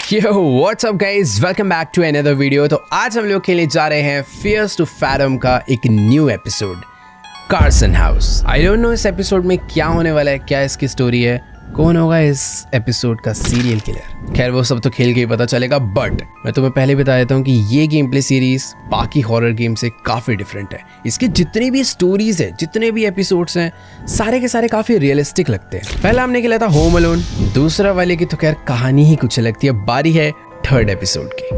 Yo, what's up guys? Welcome back to another video। तो आज हम लोग खेलने जा रहे हैं Fears to Fathom का एक new episode Carson house. I don't know इस एपिसोड में क्या होने वाला है, क्या इसकी स्टोरी है, कौन होगा इस एपिसोड का सीरियल किलर। खैर वो सब तो खेल के ही पता चलेगा, बट मैं तुम्हें पहले बता देता हूँ कि ये गेम प्ले सीरीज बाकी हॉरर गेम से काफ़ी डिफरेंट है। इसके जितने भी स्टोरीज है, जितने भी एपिसोड्स हैं, सारे के सारे काफ़ी रियलिस्टिक लगते हैं। पहला हमने खेला था होम अलोन, दूसरा वाले की तो खैर कहानी ही कुछ लगती है। बारी है थर्ड एपिसोड की।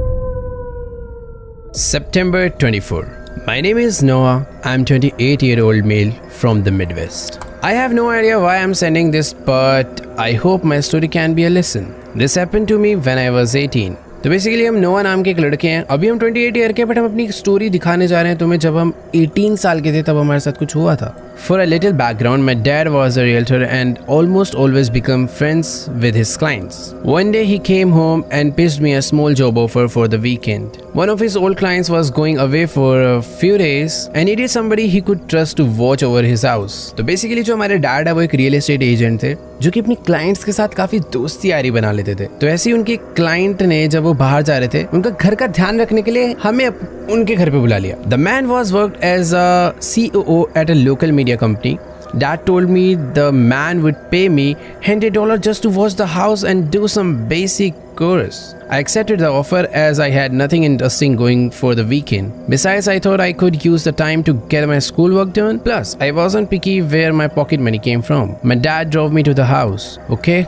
September 24. My name is Noah. I'm 28-year-old male from the Midwest. I have no idea why I'm sending this, but I hope my story can be a lesson. This happened to me when I was 18. तो basically हम नोआ नाम के एक लड़के हैं। अभी हम 28 ईयर के, बट हम अपनी स्टोरी दिखाने जा रहे हैं तुम्हें जब हम 18 साल के थे, तब हमारे साथ कुछ हुआ था। For a little background, my dad was a realtor and almost always become friends with his clients. One day he came home and pitched me a small job offer for the weekend. One of his old clients was going away for a few days and needed somebody he could trust to watch over his house. तो basically जो हमारे dad है वो एक real estate agent थे जो कि अपनी क्लाइंट्स के साथ काफी दोस्ती यारी बना लेते थे। तो ऐसे ही उनके क्लाइंट ने जब वो बाहर जा रहे थे, उनका घर का ध्यान रखने के लिए हमें उनके घर पे बुला लिया। The man was worked as a COO at a local media company. Dad told me the man would pay me $100 just to watch the house and do some basic chores. I accepted the offer as I had nothing interesting going for the weekend. Besides, I thought I could use the time to get my schoolwork done. Plus, I wasn't picky where my pocket money came from. My dad drove me to the house. Okay?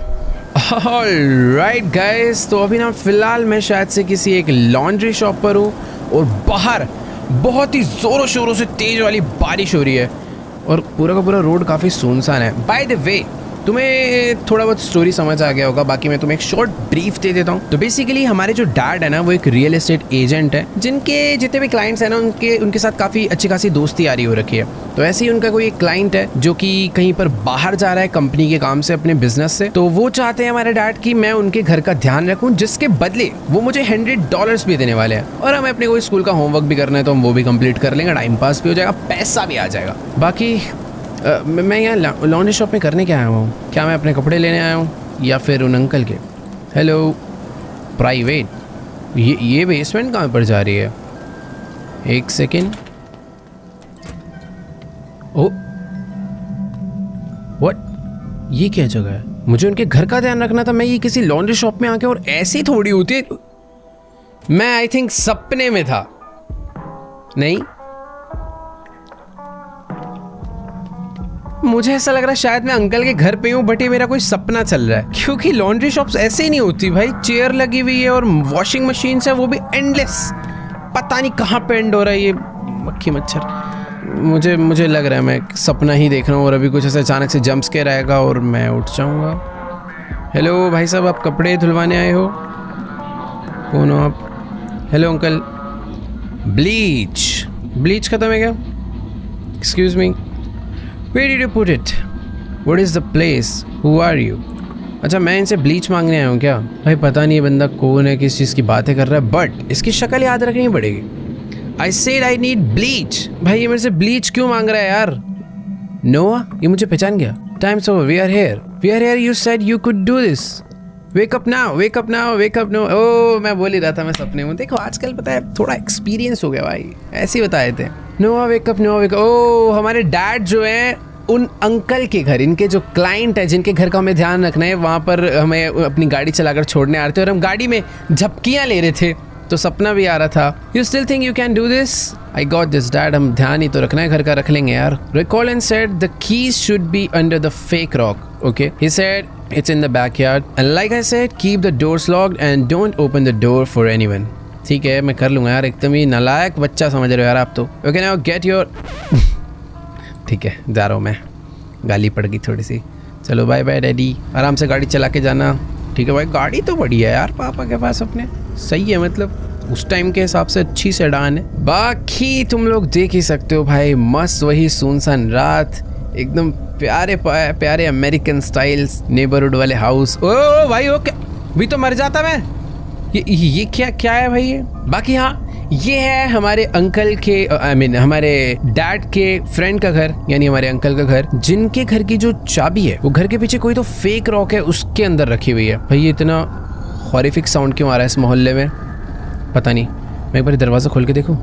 Alright guys, तो अभी ना फिलहाल मैं शायद से किसी एक laundry shop पर हूँ और बाहर बहुत ही जोरों शोरों से तेज वाली बारिश हो रही है और पूरा का पूरा रोड काफ़ी सुनसान है। बाय द वे, तुम्हें थोड़ा बहुत स्टोरी समझ आ गया होगा, बाकी मैं तुम्हें एक शॉर्ट ब्रीफ दे देता हूँ। तो बेसिकली हमारे जो डैड है ना, वो एक रियल एस्टेट एजेंट है जिनके जितने भी क्लाइंट्स हैं ना, उनके साथ काफ़ी अच्छी खासी दोस्ती यारी हो रखी है। तो ऐसे ही उनका कोई एक क्लाइंट है जो कि कहीं पर बाहर जा रहा है कंपनी के काम से, अपने बिजनेस से। तो वो चाहते हैं हमारे डैड कि मैं उनके घर का ध्यान रखूँ, जिसके बदले वो मुझे $100 भी देने वाले हैं। और हमें अपने कोई स्कूल का होमवर्क भी करना है तो हम वो भी कंप्लीट कर लेंगे, टाइम पास भी हो जाएगा, पैसा भी आ जाएगा। बाकी मैं यहाँ लॉन्ड्री शॉप में करने क्या आया हूँ? क्या मैं अपने कपड़े लेने आया हूँ या फिर उन अंकल के? हेलो प्राइवेट, ये बेसमेंट कहाँ पर जा रही है? एक सेकेंड। ओ व्हाट, ये क्या जगह है? मुझे उनके घर का ध्यान रखना था, मैं ये किसी लॉन्ड्री शॉप में आके, और ऐसी थोड़ी होती है। मैं आई थिंक सपने में था। नहीं, मुझे ऐसा लग रहा है शायद मैं अंकल के घर पे हूँ, बट ये मेरा कोई सपना चल रहा है, क्योंकि लॉन्ड्री शॉप्स ऐसे ही नहीं होती भाई। चेयर लगी हुई है और वॉशिंग मशीन है, वो भी एंडलेस। पता नहीं कहाँ पे एंड हो रहा है ये मक्खी मच्छर। मुझे लग रहा है मैं सपना ही देख रहा हूँ और अभी कुछ ऐसा अचानक से जंप स्केयर आएगा और मैं उठ जाऊँगा। हेलो भाई साहब, आप कपड़े धुलवाने आए हो? कौन हो आप? हेलो अंकल, ब्लीच खत्म है क्या? Excuse me, Where did you put it? What is the place? Who are you? अच्छा, मैं इनसे ब्लीच मांगने आया हूँ क्या? भाई पता नहीं ये बंदा कौन है, किस चीज़ की बातें कर रहा है, बट इसकी शक्ल याद रखनी पड़ेगी। I said I need bleach। भाई ये मेरे से ब्लीच क्यों मांग रहा है यार? नोआ, ये मुझे पहचान गया। Time's over, we are here, you said you could do this। Wake up now, wake up now, wake up now। ओह, मैं बोल ही रहा था मैं सपने में। देखो आजकल पता है थोड़ा एक्सपीरियंस हो गया भाई, ऐसे ही बताए थे। नोआ वेक अप, नोआ वेक अप। ओह, हमारे डैड जो हैं उन अंकल के घर, इनके जो क्लाइंट है जिनके घर का हमें ध्यान रखना है, वहाँ पर हमें अपनी गाड़ी चलाकर छोड़ने आ रहे थे और हम गाड़ी में झपकियाँ ले रहे थे, तो सपना भी आ रहा था। You still think you can do this? I got this dad, हम ध्यान ही तो रखना है, घर का रख लेंगे यार। Recall and said the keys should be under the fake rock. Okay, he said it's in the backyard and like I said, keep the doors locked and don't open the door for anyone। ठीक है, मैं कर लूँगा यार, एकदम ही नालायक बच्चा समझ रहे हो यार आप तो। Okay, now get your ठीक है, जा रहा हूँ मैं, गाली पड़ गई थोड़ी सी। चलो बाय बाय डैडी, आराम से गाड़ी चला के जाना। ठीक है भाई, गाड़ी तो बढ़िया है यार पापा के पास अपने, सही है, मतलब उस टाइम के हिसाब से अच्छी सेडान है। बाकी तुम लोग देख ही सकते हो भाई, मस्त वही सुनसान रात, एकदम प्यारे प्यारे अमेरिकन स्टाइल्स नेबरहुड वाले हाउस। ओ भाई, ओ क्या, भी तो मर जाता मैं। ये क्या है भाई ये? बाकी हाँ, ये है हमारे अंकल के हमारे डैड के फ्रेंड का घर, यानी हमारे अंकल का घर, जिनके घर की जो चाबी है वो घर के पीछे कोई तो फेक रॉक है उसके अंदर रखी हुई है। भाई ये इतना हॉरिफिक साउंड क्यों आ रहा है इस मोहल्ले में, पता नहीं। मैं एक बार दरवाज़ा खोल के देखूँ।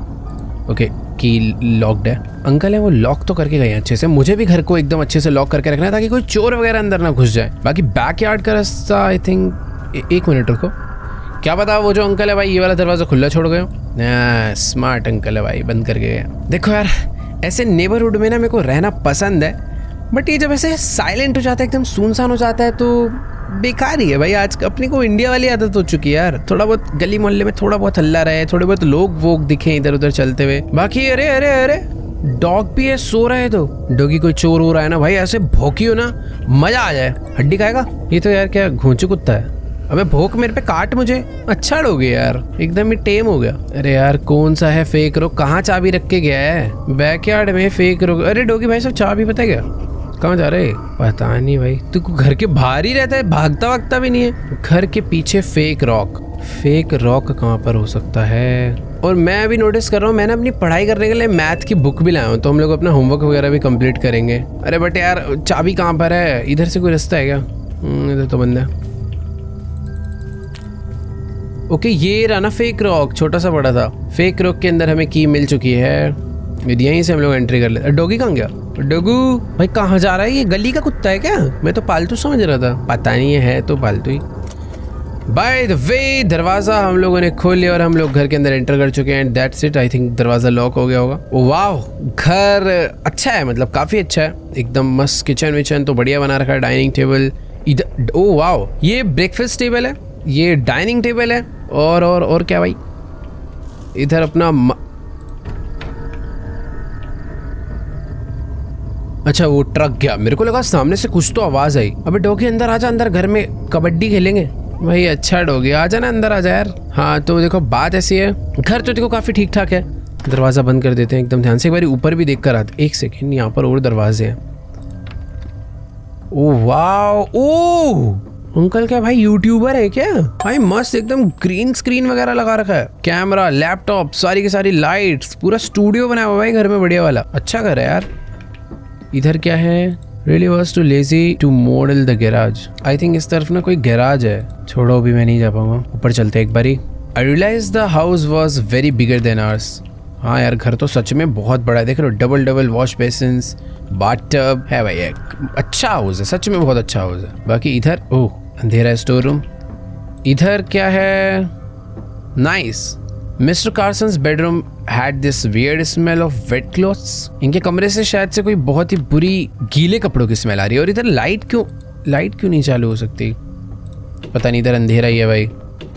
ओके, की लॉक्ड है। अंकल है वो लॉक तो करके गए हैं अच्छे से। मुझे भी घर को एकदम अच्छे से लॉक करके रखना है ताकि कोई चोर वगैरह अंदर ना घुस जाए। बाकी बैकयार्ड का रास्ता आई थिंक, एक मिनट रुको, क्या पता वो जो अंकल है भाई ये वाला दरवाज़ा खुला छोड़ गए हो। स्मार्ट अंकल है भाई, बंद करके गया। देखो यार, ऐसे नेबरहुड में ना मेरे को रहना पसंद है, बट ये जब ऐसे साइलेंट हो जाता है, एकदम सुनसान हो जाता है, तो बेकार ही है भाई। आज अपने को इंडिया वाली आदत हो चुकी है यार, थोड़ा बहुत गली मोहल्ले में थोड़ा बहुत हल्ला रहे, थोड़े बहुत लोग वोग दिखे इधर उधर चलते हुए। बाकी अरे अरे अरे डॉग भी है, सो रहे है तो डॉगी कोई चोर हो रहा है ना भाई, ऐसे भौंकियो ना मजा आ जाए। हड्डी खाएगा ये तो यार, क्या घोंचू कुत्ता है। अबे भोंक मेरे पे, काट मुझे। अच्छा डॉगी यार, एकदम ही टेम हो गया। अरे यार कौन सा है फेक रोक, कहाँ चाबी रख के गया है बैकयार्ड में फेक रोक। अरे डॉगी भाई सब चाबी पता है क्या, कहाँ जा रहे? पता नहीं भाई, तू घर के बाहर ही रहता है, भागता वागता भी नहीं है। घर के पीछे फेक रॉक कहाँ पर हो सकता है? और मैं अभी नोटिस कर रहा हूँ, मैंने अपनी पढ़ाई करने के लिए मैथ की बुक भी लाया हूँ, तो हम लोग अपना होमवर्क वगैरह भी कंप्लीट करेंगे। अरे बट यार चाबी कहाँ पर है? इधर से कोई रास्ता है क्या? इधर तो बंद है। ओके, ये रहा ना फेक रॉक, छोटा सा बड़ा था। फेक रॉक के अंदर हमें की मिल चुकी है, यहीं से हम लोग एंट्री कर लेते। डॉगी कहाँ गया? डोगू भाई कहाँ जा रहा है? ये गली का कुत्ता है क्या? मैं तो पालतू समझ रहा था, पता नहीं है तो पालतू ही। बाय द वे दरवाज़ा हम लोगों ने खोल लिया और हम लोग घर के अंदर एंटर कर चुके हैं। And that's it, I think दरवाज़ा लॉक हो गया होगा। वाह, घर अच्छा है, मतलब काफ़ी अच्छा है, एकदम मस्त। किचन विचन तो बढ़िया बना रखा है, डाइनिंग टेबल इधर। ओ वाह, ये ब्रेकफास्ट टेबल है, ये डाइनिंग टेबल है, और क्या भाई, इधर अपना अच्छा वो ट्रक गया, मेरे को लगा सामने से कुछ तो आवाज आई। अबे डॉगी अंदर आजा, अंदर घर में कबड्डी खेलेंगे भाई। अच्छा डॉगी आजा ना, अंदर आजा यार। हाँ तो देखो बात ऐसी है, घर तो देखो काफी ठीक ठाक है। दरवाजा बंद कर देते हैं एकदम ध्यान से, एक बार ऊपर भी देख कर आते। एक सेकेंड, यहाँ पर और दरवाजे हैं। ओ वाह, ओ अंकल क्या भाई यूट्यूबर है क्या भाई? मस्त एकदम ग्रीन स्क्रीन वगैरह लगा रखा है, कैमरा, लैपटॉप, सारी की सारी लाइट्स, पूरा स्टूडियो बनाया हुआ भाई घर में, बढ़िया वाला। अच्छा घर है यार। इधर क्या है? Really was too lazy to model the garage. I think इस तरफ ना कोई गैराज है। छोड़ो अभी मैं नहीं जा पाऊंगा, ऊपर चलते एक बारी। I realized the house was very bigger than ours. हाँ यार घर तो सच में बहुत बड़ा है, देख रहे हो, डबल वॉश बेसिन्स, बाथटब है भाई। एक अच्छा हाउस है, सच में बहुत अच्छा हाउस है। बाकी इधर ओह अंधेरा है, स्टोर रूम। इधर क्या है? Nice. Mister Carson's bedroom had this weird smell of wet clothes. इनके कमरे से शायद से कोई बहुत ही बुरी गीले कपड़ों की स्मेल आ रही है। और इधर लाइट क्यों नहीं चालू हो सकती, पता नहीं। इधर अंधेरा ही है भाई,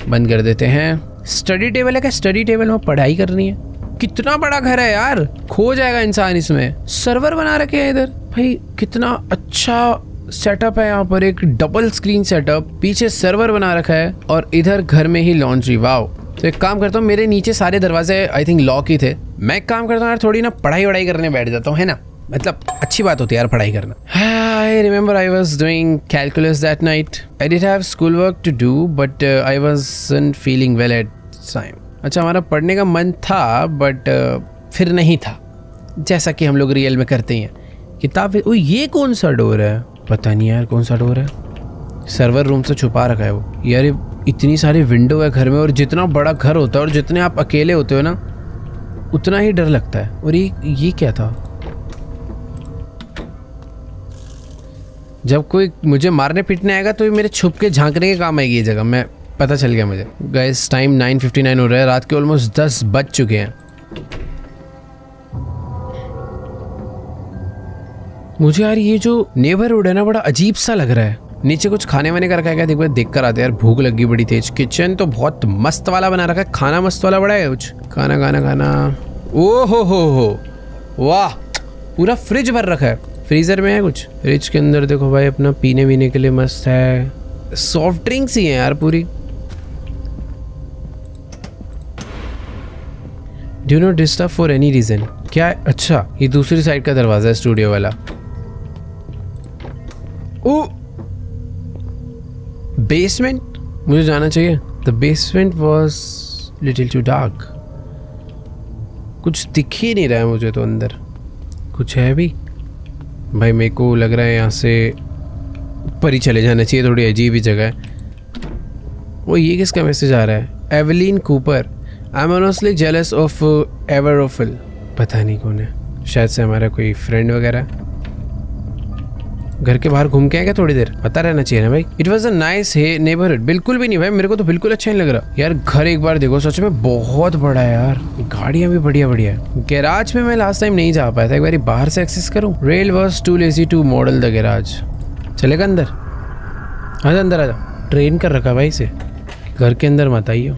बंद कर देते हैं। स्टडी टेबल है क्या? स्टडी टेबल में पढ़ाई करनी है। कितना बड़ा घर है यार, खो जाएगा इंसान इसमें। सर्वर बना रखे हैं इधर भाई, कितना अच्छा सेटअप है यहाँ पर। एक डबल स्क्रीन सेटअप, पीछे सर्वर बना रखा है, और इधर घर में ही लॉन्ड्री। वाव। तो एक काम करता हूँ, मेरे नीचे सारे दरवाजे आई थिंक लॉक ही थे। मैं एक काम करता हूँ यार, थोड़ी ना पढ़ाई वढ़ाई करने बैठ जाता हूँ, है ना, मतलब अच्छी बात होती है यार पढ़ाई करना। I remember I was doing calculus that night. I did have schoolwork to do, but I wasn't feeling well at the time. अच्छा, हमारा पढ़ने का मन था बट फिर नहीं था, जैसा कि हम लोग रियल में करते हैं। किताब ओ ये कौन सा डोर है? पता नहीं यार कौन सा डोर है। सर्वर रूम से छुपा रखा है वो। यार इतनी सारी विंडो है घर में, और जितना बड़ा घर होता है और जितने आप अकेले होते हो ना, उतना ही डर लगता है। और ये क्या था? जब कोई मुझे मारने पीटने आएगा तो ये मेरे छुप के झांकने के काम आएगी ये जगह। मैं पता चल गया मुझे। गाइस टाइम 9:59 हो रहा है, रात के ऑलमोस्ट 10 बज चुके हैं। मुझे यार ये जो नेबरहुड है ना, बड़ा अजीब सा लग रहा है। नीचे कुछ खाने वाने का रखा है क्या? देख कर आते यार, भूख लगी बड़ी तेज। किचन तो बहुत मस्त वाला बना रखा है, खाना मस्त वाला बड़ा है कुछ। खाना ओ हो वाह, पूरा फ्रिज भर रखा है। फ्रीजर में है कुछ, फ्रिज के अंदर देखो भाई अपना पीने वीने के लिए मस्त है। सॉफ्ट ड्रिंक्स ही है यार पूरी। Do not disturb for any reason. क्या है? अच्छा ये दूसरी साइड का दरवाजा है, स्टूडियो वाला। ओ बेसमेंट, मुझे जाना चाहिए। The basement was little too dark. कुछ दिख ही नहीं रहा है मुझे तो अंदर। कुछ है भी भाई? मेरे को लग रहा है यहाँ से ऊपर ही चले जाना चाहिए, थोड़ी अजीब ही जगह है। वो ये किसका मैसेज आ रहा है? Evelyn Cooper, I am honestly jealous of Everophil. पता नहीं कौन है, शायद से हमारा कोई फ्रेंड वगैरह। घर के बाहर घूम के आए क्या थोड़ी देर? पता रहना चाहिए ना भाई। It was a nice neighbourhood. बिल्कुल भी नहीं भाई, मेरे को तो बिल्कुल अच्छा नहीं लग रहा यार। घर एक बार देखो, सच में बहुत बड़ा है यार, गाड़ियां भी बढ़िया बढ़िया है। गैराज में मैं लास्ट टाइम नहीं जा पाया था, एक बार बाहर से एक्सेस करूं। Rail was too lazy to model the garage. चलेगा अंदर? आजा अंदर आजा। ट्रेन कर रखा भाई इसे, घर के अंदर मत आइयो।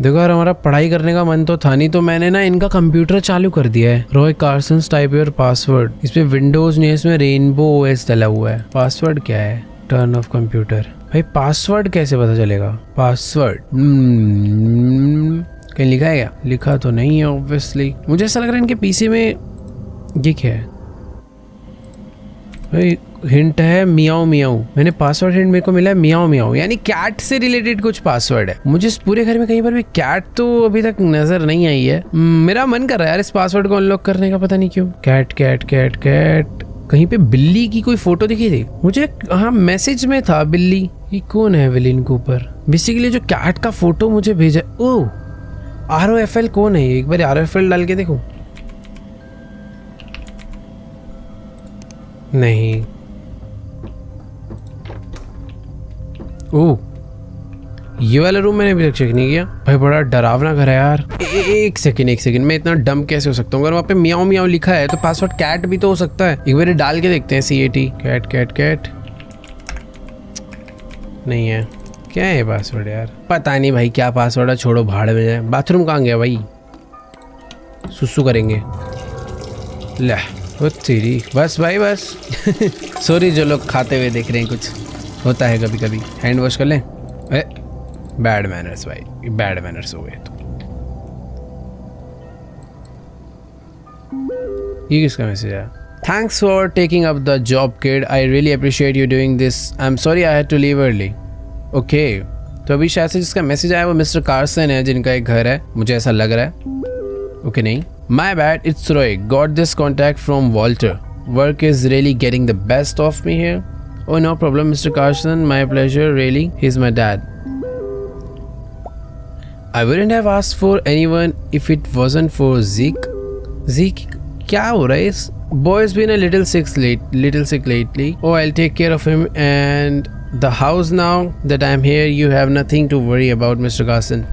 देखो यार, हमारा पढ़ाई करने का मन तो था नहीं, तो मैंने ना इनका कंप्यूटर चालू कर दिया है। Roy Carson's type your password. इस पे विंडोज नहीं है, इसमें रेनबो ओएस डला हुआ है। पासवर्ड क्या है? Turn off computer. भाई पासवर्ड कैसे पता चलेगा? पासवर्ड कहीं लिखा है क्या? लिखा तो नहीं है ऑब्वियसली। मुझे ऐसा लग रहा है इनके पीसी में ये क्या है भाई? हिंट है मियाओ मियाओ। मैंने पासवर्ड हिंट मेरे को मिला है मियाओ मियाओ, यानी कैट से रिलेटेड कुछ पासवर्ड है। मुझे इस पूरे घर में कहीं पर भी कैट तो अभी तक नजर नहीं आई है। मेरा मन कर रहा है यार इस पासवर्ड को अनलॉक करने का, पता नहीं क्यों। Cat cat cat cat. कहीं पे बिल्ली की कोई फोटो दिखी थी मुझे। हाँ, मैसेज में था बिल्ली। ये कौन है एवलिन कूपर? बेसिकली जो कैट का फोटो मुझे भेजा। ओ ROFL कौन है? एक बार ROFL डाल के देखो। नहीं। ओह, ये वाला रूम मैंने अभी तक चेक नहीं किया। भाई बड़ा डरावना घर है यार। एक सेकंड, मैं इतना डम कैसे हो सकता हूँ? अगर वहाँ पे मियाओ मियाओ लिखा है तो पासवर्ड कैट भी तो हो सकता है। एक बार डाल के देखते हैं। CAT cat cat cat. नहीं है। क्या है पासवर्ड यार? पता नहीं भाई क्या पासवर्ड है, छोड़ो भाड़ में जाए। बाथरूम कहाँ गया भाई? सुसु करेंगे। ले वो तेरी, बस भाई बस। सॉरी जो लोग खाते हुए देख रहे हैं, कुछ होता है कभी कभी। हैंड वॉश कर लें। बैड मैनर्स भाई, बैड मैनर्स हो गए। तो ये किसका मैसेज है? Thanks for taking up the job kid, I really appreciate you doing this, I am sorry I had to leave early. Okay, तो अभी शायद से जिसका मैसेज आया वो मिस्टर कार्सन है, जिनका एक घर है, मुझे ऐसा लग रहा है। ओके नहीं, my bad, it's Roy, got this contact from Walter, work is really getting the best of me here. Oh, no problem, Mr. Carson. My pleasure, really. He's my dad. I wouldn't have asked for anyone if it wasn't for Zeke. Zeke, क्या हो रहा है? इस boy's been a little sick lately. Oh, I'll take care of him and the house now that I'm here. You have nothing to worry about, Mr. Carson.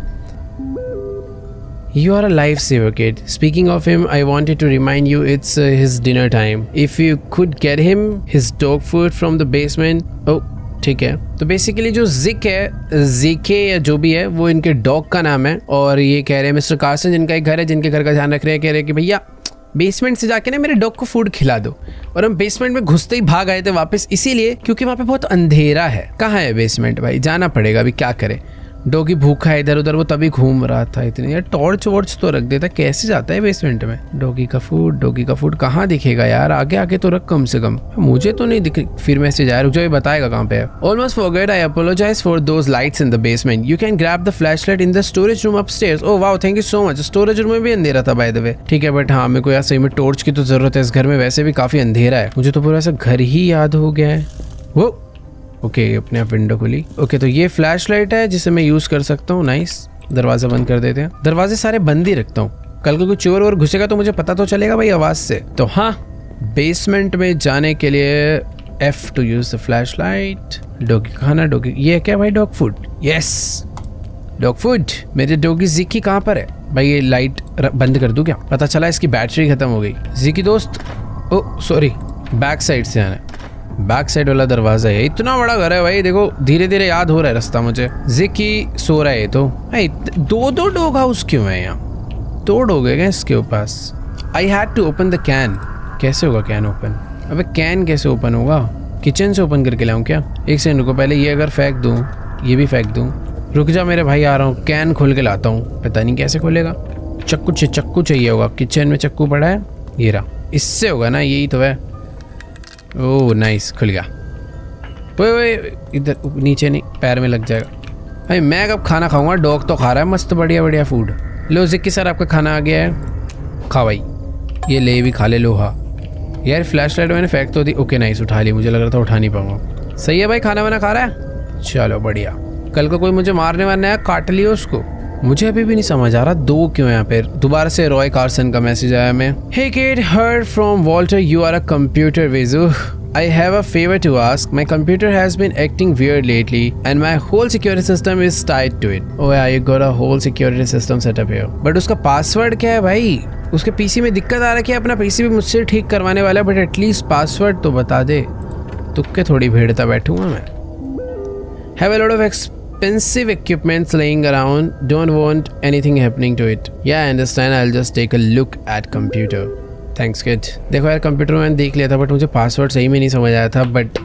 You are a lifesaver, kid. Speaking of him, I wanted to remind you it's his dinner time. If you could get him his dog food from the basement. Oh, ठीक है। तो basically जो जिक है, जिके या जो भी है, वो इनके डॉग का नाम है। और ये कह रहे हैं मिस्टर कार्सन, जिनका एक घर है, जिनके घर का ध्यान रख रहे हैं, कह रहे हैं कि भैया बेसमेंट से जाके ना मेरे डॉग को फूड खिला दो। और हम बेसमेंट में घुसते ही भाग आए थे वापस, इसीलिए क्योंकि वहाँ पे बहुत अंधेरा है। कहाँ है बेसमेंट भाई? जाना पड़ेगा, अभी क्या करे। डॉगी भूखा है इधर उधर, वो तभी घूम रहा था इतने। यार टॉर्च वॉर्च तो रख देता, कैसे जाता है बेसमेंट में? डॉगी का फूड कहाँ दिखेगा यार? आगे आगे तो रख कम से कम। मुझे तो नहीं दिख। फिर मैसेज आया, रुक जाओ, ये बताएगा कहाँ पे है। Almost forget, I apologize for those lights in the basement. You can grab the flashlight in the storage room upstairs. Oh wow, thank you so much. Storage room में भी अंधेरा था बाय द वे। ठीक है, बट हाँ, मेरे को यार सही में टॉर्च की तो जरूरत है। इस घर में वैसे भी काफी अंधेरा है। मुझे तो पूरा ऐसा घर ही याद हो गया है। वो ओके, अपने आप विंडो खुली। ओके, तो ये फ्लैश लाइट है जिसे मैं यूज कर सकता हूँ। नाइस। दरवाजा बंद कर देते हैं। दरवाजे सारे बंद ही रखता हूँ, कल को कोई चोर और घुसेगा तो मुझे पता तो चलेगा भाई आवाज से। तो हाँ, बेसमेंट में जाने के लिए F to use the flash light. Doggy खाना, डॉगी ये क्या भाई? Dog food. Yes, dog food. मेरे डॉगी जिकी कहाँ पर है भाई? ये लाइट बंद कर दूं क्या? पता चला इसकी बैटरी खत्म हो गई। जिकी दोस्त, ओ सॉरी, बैक साइड से आना। बैक साइड वाला दरवाजा है। इतना बड़ा घर है भाई, देखो धीरे धीरे याद हो रहा है रास्ता मुझे। जिकी सो रहा है तो भाई। दो डॉग हाउस क्यों है यहाँ? 2 डॉग है क्या इसके पास? I had to open the can. कैसे होगा कैन ओपन? अबे कैन कैसे ओपन होगा? किचन से ओपन करके लाऊं क्या? एक सेकंड रुको, पहले ये अगर फेंक दूं, ये भी फेंक दूं। रुक जा मेरे भाई, आ रहा हूँ। कैन खोल के लाता हूँ। पता नहीं कैसे खोलेगा। चक्कू चाहिए होगा। किचन में चक्कू पड़ा है, ये रहा। इससे होगा ना, यही तो है। ओह नाइस, खुल गया। ओए इधर नीचे नहीं, पैर में लग जाएगा भाई। मैं कब खाना खाऊंगा? डॉग तो खा रहा है मस्त बढ़िया बढ़िया फूड। लो जिक्की सर, आपका खाना आ गया है, खा भाई। ये ले भी खा ले। लो हाँ यार, फ्लैश लाइट मैंने फेंक तो दी। ओके नाइस, उठा ली। मुझे लग रहा था उठा नहीं पाऊंगा। सही है भाई, खाना वाना खा रहा है? चलो बढ़िया। कल को कोई मुझे मारने वारने आया, काट लियो उसको। मुझे अभी भी नहीं समझ आ रहा दो क्यों यहाँ पे। दोबारा से रॉय कार्सन का मैसेज आया मैं। Hey kid, heard from Walter you are a computer whiz. I have a favor to ask. My computer has been acting weird lately and my whole security system is tied to it. Oh yeah, you got a whole security system set up here. But उसका password क्या है भाई? उसके PC में दिक्कत आ रही है, अपना पीसी भी मुझसे ठीक करवाने वाला है, बट एटलीस्ट पासवर्ड तो बता दे। तुक्के थोड़ी भेड़ता बैठूंगा मैं। Have a lot of expensive equipments laying around. Don't want anything happening to it. Yeah, I understand. I'll just take a look at computer. Thanks kid. देखो यार, कंप्यूटर में मैंने देख लिया था बट मुझे पासवर्ड सही में नहीं समझ आया था। बट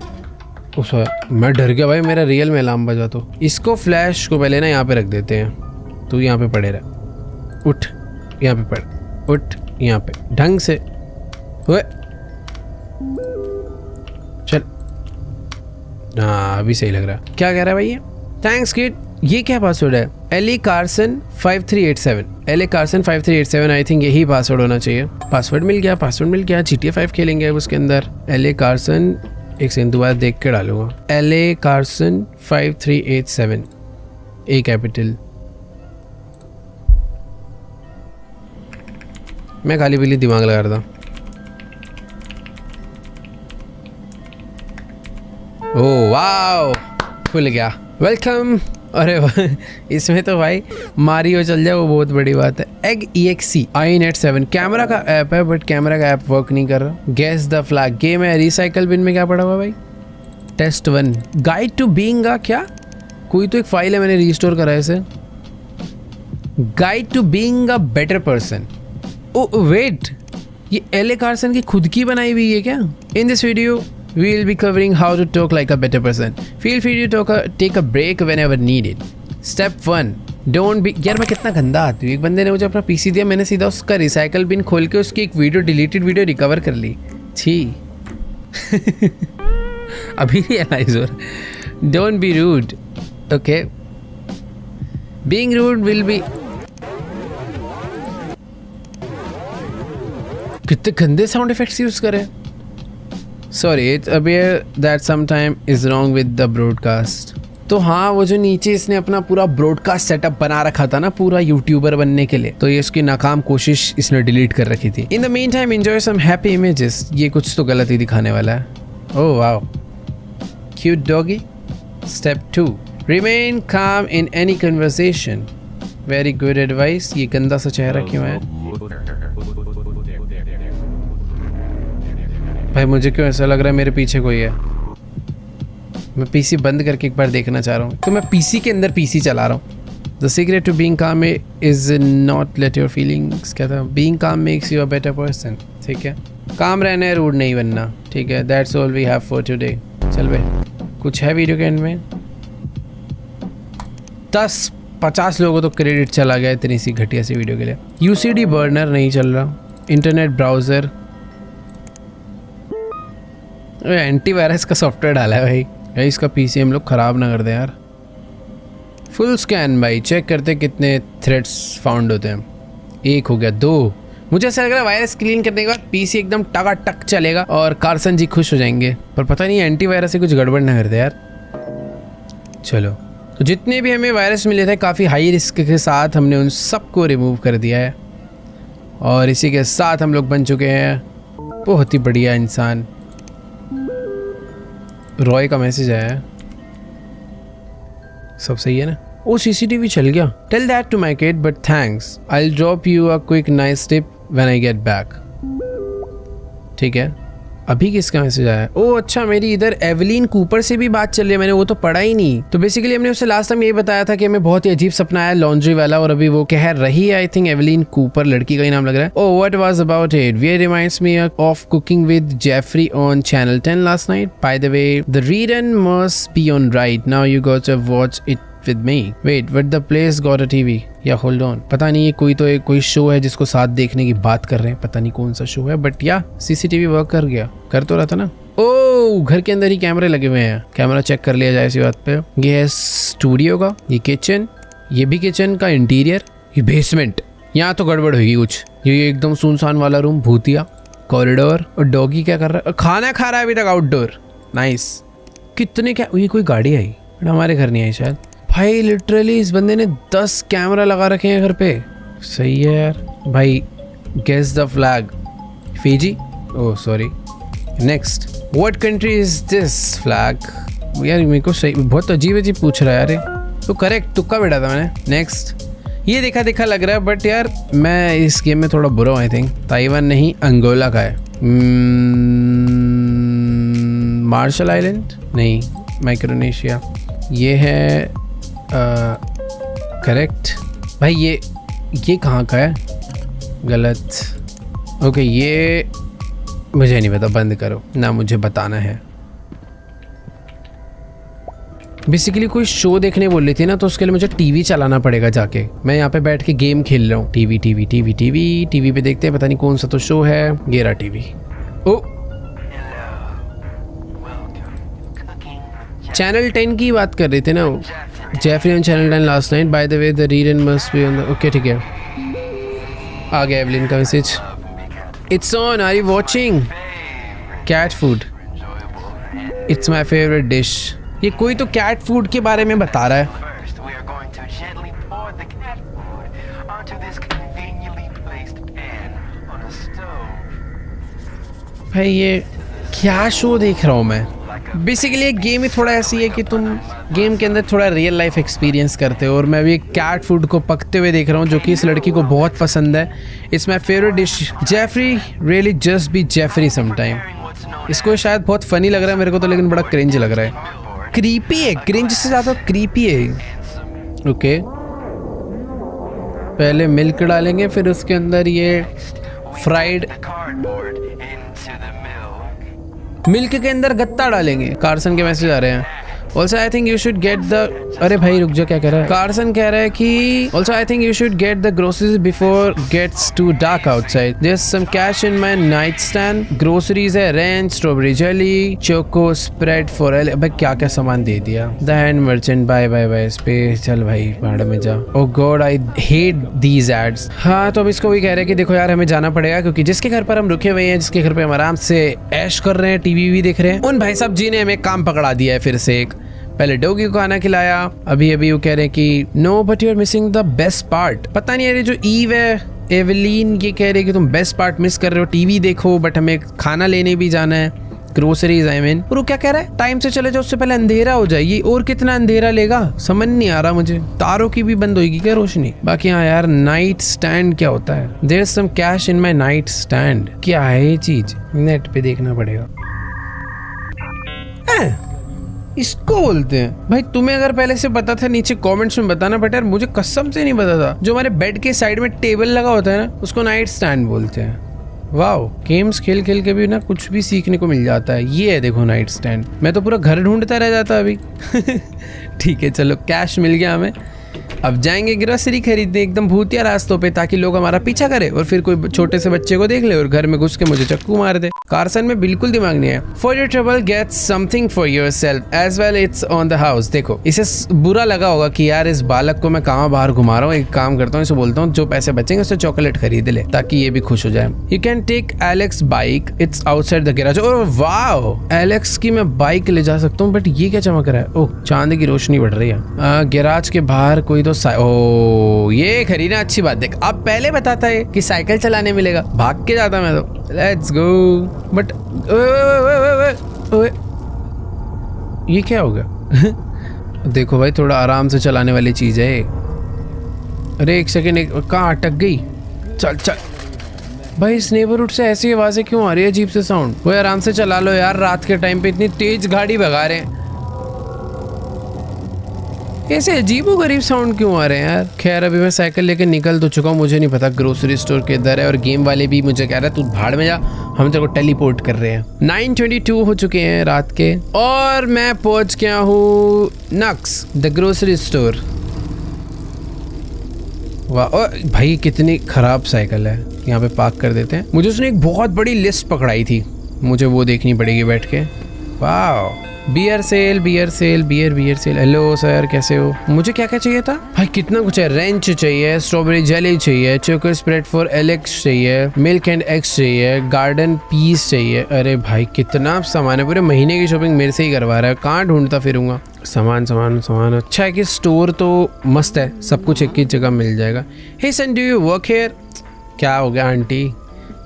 उस मैं डर गया भाई, मेरा रियल में अलार्म बजा। तो इसको फ्लैश को पहले ना यहाँ पे रख देते हैं। तू यहाँ पे पड़े रह, उठ यहाँ पे पड़, उठ यहाँ पे ढंग से हुए। चल, हाँ अभी सही लग रहा। क्या कह रहा है भाई ये? Thanks kid. ये क्या पासवर्ड है? Ellie Carson 5387। Ellie Carson 5387, I think यही पासवर्ड होना चाहिए। पासवर्ड मिल गया, पासवर्ड मिल गया। GTA 5 खेलेंगे अब उसके अंदर। एली कार्सन, एक सेकंड दोबारा देख के डालूंगा। एली कार्सन 5387, ए कैपिटल। मैं खाली पीली दिमाग लगा रहा था। ओह वाओ, खुल गया। वेलकम। अरे इसमें तो भाई मारियो चल जाए वो बहुत बड़ी बात है। एग EXE iNet 7 कैमरा का ऐप है बट कैमरा का ऐप वर्क नहीं कर रहा। गेस द फ्लैग गेम है। रिसाइकल बिन में क्या पड़ा हुआ भाई? टेस्ट 1 गाइड टू बीइंग का क्या? कोई तो एक फाइल है, मैंने रिस्टोर करा है इसे। Guide to being a better person. Oh wait, ये एले कार्सन की खुद की बनाई हुई है क्या? In this video we will be covering how to talk like a better person. Feel free to take a break whenever needed. Step 1 don't be। यार मैं कितना गंदा आती हूँ। एक बंदे ने मुझे अपना पीसी दिया, मैंने सीधा उसका रिसाइकल बिन खोल के उसकी एक वीडियो, डिलीटेड वीडियो रिकवर कर ली। छी अभी रियलाइज हो रहा। Don't be rude, okay? Being rude will be. कितने गंदे साउंड इफेक्ट्स यूज करे। Sorry, it appear that sometime is wrong with the broadcast. तो हाँ, वो जो नीचे इसने अपना पूरा ब्रॉडकास्ट सेटअप बना रखा था ना पूरा यूट्यूबर बनने के लिए, तो ये उसकी नाकाम कोशिश इसने डिलीट कर रखी थी। In the mean time enjoy some happy images. ये कुछ तो गलत ही दिखाने वाला है। Oh wow, cute doggy. Step 2 remain calm in any conversation. Very good advice. ये गंदा सा चेहरा क्यों है भाई? मुझे क्यों ऐसा लग रहा है मेरे पीछे कोई है। मैं पीसी बंद करके एक बार देखना चाह रहा हूँ। तो मैं पीसी के अंदर पीसी चला रहा हूँ। The secret to being calm is not let your feelings, क्या था? Being calm makes you a better person. ठीक है, काम रहना है, रूड नहीं बनना। ठीक है, that's all we have for today. चल भाई, कुछ है वीडियो के एंड में? 10-50 लोगों तो क्रेडिट चला गया इतनी सी घटिया सी वीडियो के लिए। UCD बर्नर नहीं चल रहा। इंटरनेट ब्राउज़र, एंटीवायरस का सॉफ्टवेयर डाला है भाई। इसका पीसी हम लोग ख़राब ना कर दें यार। फुल स्कैन भाई, चेक करते कितने थ्रेड्स फाउंड होते हैं। 1 हो गया, 2। मुझे ऐसा लग रहा है वायरस क्लीन करने के बाद पीसी एकदम टकाटक चलेगा और कार्सन जी खुश हो जाएंगे। पर पता नहीं एंटीवायरस से कुछ गड़बड़ ना कर दे यार। चलो, तो जितने भी हमें वायरस मिले थे काफ़ी हाई रिस्क के साथ हमने उन सबको रिमूव कर दिया है। और इसी के साथ हम लोग बन चुके हैं बहुत ही बढ़िया इंसान। रॉय का मैसेज आया है। सब सही है ना? ओ CCTV चल गया। Tell that to my kid but thanks. I will drop you a quick nice tip when I get back. ठीक है, अभी किसका मैसेज आया? ओह अच्छा, मेरी इधर एवलीन कूपर से भी बात चल रही है। मैंने वो तो पढ़ा ही नहीं। तो बेसिकली हमने उससे लास्ट टाइम यही बताया था कि हमें बहुत ही अजीब सपना आया लॉन्ड्री वाला, और अभी वो कह रही है। आई थिंक एवलीन कूपर लड़की का ही नाम लग रहा है। Oh what was about it? We reminds me of cooking with Jeffrey on channel 10 last night. By the way the rerun must be on right now. You got to watch it with me. Wait, but the place got a TV. Yeah, hold on. पता नहीं ये कोई show है जिसको साथ देखने की बात कर रहे हैं। पता नहीं कौन सा शो है, बट या CCTV वर्क कर गया। कर तो रहा था ना। ओह, घर के अंदर ही कैमरे लगे हुए हैं। कैमरा चेक कर लिया जाए इसी बात पे। ये है स्टूडियो का, ये किचन, ये भी किचन का इंटीरियर, ये बेसमेंट। यहाँ तो गड़बड़ होगी कुछ। ये एकदम सुनसान वाला रूम, भूतिया कॉरिडोर। और डॉगी क्या कर रहा है? खाना खा रहा है अभी तक आउटडोर। नाइस। कितने क्या, ये कोई गाड़ी आई बट हमारे घर नहीं आई शायद। भाई लिटरली इस बंदे ने 10 कैमरा लगा रखे हैं घर पे। सही है यार भाई। Guess the flag. Fiji? Oh sorry. Next, what country is this flag? यार मेरे को सही बहुत अजीब अजीब पूछ रहा है यार। तो करेक्ट तुक्का बैठा था मैंने। नेक्स्ट, ये देखा देखा लग रहा है बट यार मैं इस गेम में थोड़ा बुरा हूँ। आई थिंक ताइवान नहीं, अंगोला का है। मार्शल आइलैंड नहीं, माइक्रोनेशिया। ये है करेक्ट। भाई ये कहाँ का है? गलत। ओके ये मुझे नहीं पता, बंद करो ना, मुझे बताना है। बेसिकली कोई शो देखने बोल रही थी ना, तो उसके लिए मुझे टीवी चलाना पड़ेगा जाके। मैं यहाँ पे बैठ के गेम खेल रहा हूँ। टीवी पे देखते हैं, पता नहीं कौन सा तो शो है। गेरा टीवी। ओ चैनल 10 की बात कर रहे थे ना वो। Jeffrey on channel 10 last night, by the way the Reardon must be on the. Okay ठीक है, आ गया एवलिन का message. It's on, are you watching? Cat food, it's my favourite dish. ये कोई तो कैट फूड के बारे में बता रहा है। भाई ये क्या शो देख रहा हूँ मैं? बेसिकली एक गेम ही थोड़ा ऐसी है कि तुम गेम के अंदर थोड़ा रियल लाइफ एक्सपीरियंस करते हो, और मैं भी कैट फूड को पकते हुए देख रहा हूँ जो कि इस लड़की को बहुत पसंद है। It's my favourite dish. Jeffrey really just be Jeffrey sometime. इसको शायद बहुत फनी लग रहा है मेरे को तो, लेकिन बड़ा क्रिंज लग रहा है। क्रीपी है, क्रिंज से ज़्यादा क्रीपी है। ओके पहले मिल्क डालेंगे, फिर उसके अंदर ये फ्राइड मिल्क के अंदर गत्ता डालेंगे। कार्सन के मैसेज आ रहे हैं। Also I think you should get the, अरे भाई रुक जा, क्या कह रहा है? कार्सन कह रहा है कि also I think you should get the groceries before gets too dark outside. There is some cash in my night stand. Groceries है ranch, strawberry jelly, choco spread for L. भाई क्या क्या सामान दे दिया। The hand merchant, bye bye bye. इस पे चल भाई भाड़ में जा। Oh God I hate these ads. हाँ तो अब इसको भी कह रहे हैं कि देखो यार हमें जाना पड़ेगा, क्योंकि जिसके घर पर हम रुके हुए हैं, जिसके घर पे हम आराम से ऐश कर रहे हैं, टीवी भी देख रहे हैं, उन भाई साहब जी ने हमें काम पकड़ा दिया है फिर से। एक पहले डॉगी को खाना खिलाया, अभी वो कह रहे हैं कि no but you are missing the best part. पता नहीं यार, जो ईव है एवलीन ये कह रहे हैं कि तुम बेस्ट पार्ट मिस कर रहे हो। टीवी देखो बट हमें खाना लेने भी जाना है, ग्रोसरीज आई मीन। और वो क्या कह रहा है, टाइम से चले जाओ, उससे पहले अंधेरा हो जाएगी। और कितना अंधेरा लेगा समझ नहीं आ रहा मुझे। तारों की भी बंद होगी क्या रोशनी? बाकी हाँ यार, नाइट स्टैंड क्या होता है? There is some cash in my night stand. क्या है ये चीज? नेट पे देखना पड़ेगा। इसको बोलते हैं। भाई तुम्हें अगर पहले से पता था नीचे कमेंट्स में बताना, बट यार मुझे कसम से नहीं पता था। जो हमारे बेड के साइड में टेबल लगा होता है ना, उसको नाइट स्टैंड बोलते हैं। वाओ, गेम्स खेल खेल के भी ना कुछ भी सीखने को मिल जाता है। ये है देखो नाइट स्टैंड। मैं तो पूरा घर ढूंढता रह जाता अभी। ठीक है चलो, कैश मिल गया हमें। अब जाएंगे ग्रोसरी खरीदने एकदम भूतिया रास्तों पे, ताकि लोग हमारा पीछा करे और फिर कोई छोटे से बच्चे को देख ले और घर में घुस के मुझे चक्कू मार दे। कार्सन में बिल्कुल दिमाग नहीं है। For your trouble get something for yourself as well, it's on the house. देखो इसे बुरा लगा होगा कि यार इस बालक को मैं कहाँ बाहर घुमा रहा हूँ। एक काम करता हूँ, इसे बोलता हूँ जो पैसे बचेंगे उससे चॉकलेट खरीद ले, ताकि ये भी खुश हो जाए। You can take Alex bike, it's outside the garage. Oh wow, Alex की मैं बाइक ले जा सकता हूँ, बट ये क्या चमक रहा है? ओह चांद की रोशनी बढ़ रही है। गैराज के बाहर कोई तो ओ ये खरीदना अच्छी बात। देख अब पहले बताता है कि साइकिल चलाने मिलेगा, भाग के जाता मैं तो। Let's go. बट ये क्या हो गया? देखो भाई थोड़ा आराम से चलाने वाली चीज है। अरे एक सेकेंड, कहाँ अटक गई? चल चल भाई, इस नेबरहुड से ऐसी आवाजें क्यों आ रही है? अजीब से साउंड। वो आराम से चला लो यार, रात के टाइम पे इतनी तेज गाड़ी भगा रहे हैं। ऐसे अजीबो गरीब साउंड क्यों आ रहे हैं यार? खैर अभी मैं साइकिल लेके निकल तो चुका हूँ, मुझे नहीं पता ग्रोसरी स्टोर किधर है। और गेम वाले भी मुझे कह रहा है तू भाड़ में जा, हम तेरे को टेलीपोर्ट कर रहे हैं। 9:22 हो चुके हैं रात के, और मैं पहुंच गया हूँ नक्स द ग्रोसरी स्टोर। वाह भाई कितनी खराब साइकिल है, यहाँ पे पार्क कर देते हैं। मुझे उसने एक बहुत बड़ी लिस्ट पकड़ाई थी, मुझे वो देखनी पड़ेगी बैठ के। वाह beer sale, beer sale, beer sale. Hello sir, कैसे हो? मुझे क्या क्या चाहिए था भाई? कितना कुछ है। रेंच चाहिए, स्ट्रॉबेरी जेली चाहिए, चोको स्प्रेड फॉर एलेक्स चाहिए, मिल्क एंड एग्स चाहिए, गार्डन पीस चाहिए। अरे भाई कितना सामान है, पूरे महीने की शॉपिंग मेरे से ही करवा रहा है। कहाँ ढूंढता फिरूंगा सामान सामान सामान। अच्छा है कि स्टोर तो मस्त है, सब कुछ एक ही जगह मिल जाएगा। हे सन, डू यू वर्क हियर? क्या हो गया aunty?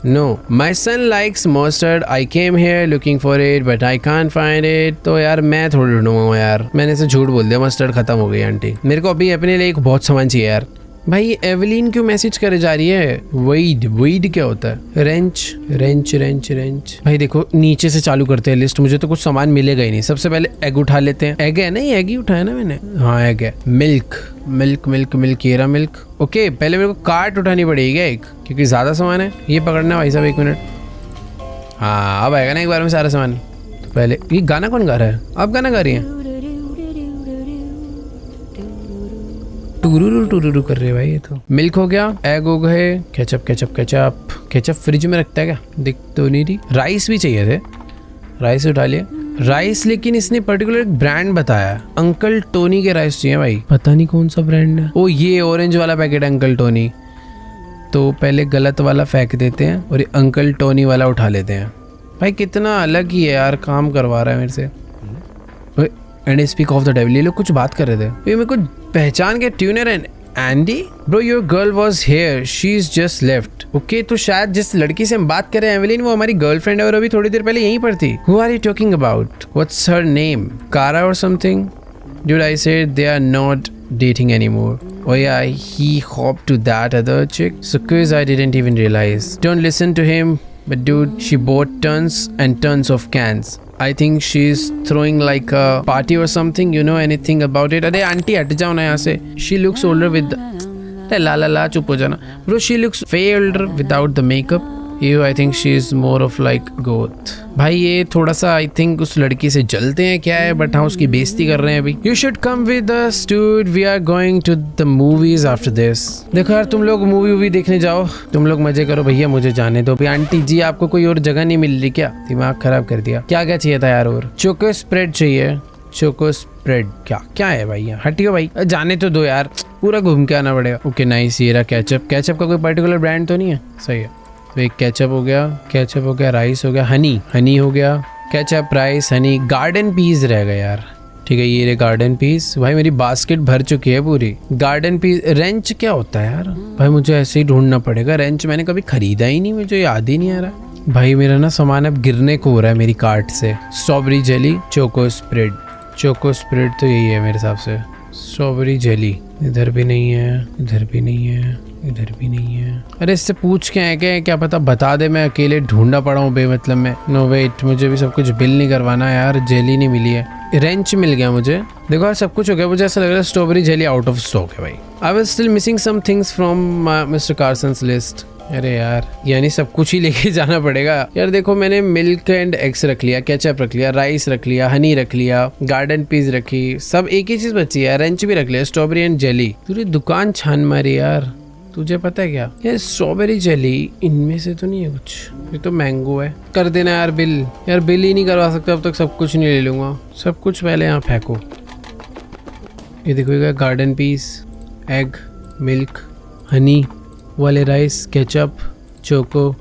No, my son likes mustard. I came here looking for it, but I can't find it. तो यार मैं थोड़ी ढूंढूंगा यार, मैंने से झूठ बोल दिया, मस्टर्ड खत्म हो गई आंटी। मेरे को अभी अपने लिए एक बहुत सामान चाहिए यार। भाई ये एवलीन क्यों मैसेज करे जा रही है? वेड क्या होता है? Wrench wrench wrench wrench. भाई देखो नीचे से चालू करते हैं लिस्ट, मुझे तो कुछ सामान मिलेगा ही नहीं। सबसे पहले एग उठा लेते हैं। एग है ना, ये एग ही उठाया ना मैंने। हाँ एग है। मिल्क मिल्क मिल्क मिल्क, येरा मिल्क। ओके पहले मेरे को कार्ट उठानी पड़ेगी क्या एक, क्योंकि ज्यादा सामान है। ये पकड़ना भाई साहब, 1 मिनट। हाँ अब आएगा ना एक बार में सारा सामान। तो पहले ये गाना कौन गा रहा है? आप गाना गा रही हैं? टूरू टूरू कर रहे भाई। ये तो मिल्क हो गया, एग हो गए, ketchup ketchup ketchup. Ketchup fridge में रखता है क्या? दिख तो नहीं रही। राइस भी चाहिए थे, राइस उठा लिया। राइस लेकिन इसने पर्टिकुलर एक ब्रांड बताया, अंकल टोनी के राइस चाहिए भाई। पता नहीं कौन सा ब्रांड है। ओ ये ऑरेंज वाला पैकेट है अंकल टोनी। तो पहले गलत वाला फेंक देते हैं और अंकल टोनी वाला उठा लेते हैं। भाई कितना अलग ही है यार, काम करवा रहा है मेरे से। And speak of the devil, ये लोग कुछ बात कर रहे थे। ये मेरे को पहचान के tuner and Andy bro, your girl was here, she is just left. Okay तो शायद जिस लड़की से हम बात कर रहे हैं एवेलिन, वो हमारी गर्लफ्रेंड है और अभी थोड़ी देर पहले यहीं पर थी। Who are you talking about? What's her name? Cara और something? Dude, I said they are not dating anymore. Oh yeah, he hopped to that other chick. So cause I didn't even realize. Don't listen to him. But dude, she bought tons and tons of cans. I think she's throwing like a party or something. You know anything about it? अरे aunty हट जाओ ना यहाँ से. She looks older with the ला चुप हो जाना. Bro, she looks way older without the makeup. You, I think she is more of like goth. भाई ये थोड़ा सा I think उस लड़की से जलते हैं क्या है, बट हाँ उसकी बेइज्जती कर रहे हैं अभी। You should come with us, dude. We are going to the movies after this. देखो यार तुम लोग मूवी देखने जाओ, तुम लोग मजे करो भैया, मुझे जाने दो। आंटी जी आपको कोई और जगह नहीं मिल रही क्या? दिमाग खराब कर दिया। क्या क्या चाहिए था यार? और चोको स्प्रेड चाहिए। चोको स्प्रेड क्या है भाई? यहाँ हटियो भाई, जाने तो दो यार, पूरा घूम के आना पड़ेगा। Okay nice. ये रहा केचप। केचप का कोई पर्टिकुलर ब्रांड तो नहीं है? सही है। तो एक केचप हो गया, राइस हो गया, हनी हो गया, ketchup, rice, honey. Garden peas रह गया यार। ठीक है ये रहे गार्डन पीस। भाई मेरी बास्केट भर चुकी है पूरी। Garden piece. रेंच क्या होता है यार? भाई मुझे ऐसे ही ढूंढना पड़ेगा। रेंच मैंने कभी खरीदा ही नहीं, मुझे याद ही नहीं आ रहा। भाई मेरा ना सामान अब गिरने को हो रहा है मेरी कार्ट से। स्ट्रॉबेरी जेली, चोको स्प्रेड तो यही है मेरे हिसाब से। स्ट्रॉबेरी जेली इधर भी नहीं है, इधर भी नहीं है, इधर भी नहीं है। अरे इससे पूछ के आए क्या पता बता दे, मैं अकेले ढूंढना पड़ा हूँ बेमतलब में। नो वेट, मुझे भी सब कुछ बिल नहीं करवाना यार। जेली नहीं मिली है। रेंच मिल गया मुझे। देखो यार सब कुछ हो गया। मुझे ऐसा लग रहा है strawberry jelly out of stock है भाई। I was still missing some things from mister Carson's list. अरे यार यानी सब कुछ ही लेके जाना पड़ेगा यार। देखो मैंने मिल्क एंड एग्स रख लिया, केचप रख लिया, राइस रख लिया, हनी रख लिया, गार्डन पीस रखी, सब एक ही चीज बची है। रेंच भी रख लिया, स्ट्रॉबेरी एंड जेली। पूरी दुकान छान मारी यार। तुझे पता है क्या यार, स्ट्रॉबेरी जेली इनमें से तो नहीं है कुछ। ये तो मैंगो है। कर देना यार बिल। यार बिल ही नहीं करवा सकता अब तक, सब कुछ नहीं ले लूंगा। सब कुछ पहले यहाँ फेंको। ये देखो garden peas, egg, milk, honey वाले, rice, ketchup, choco,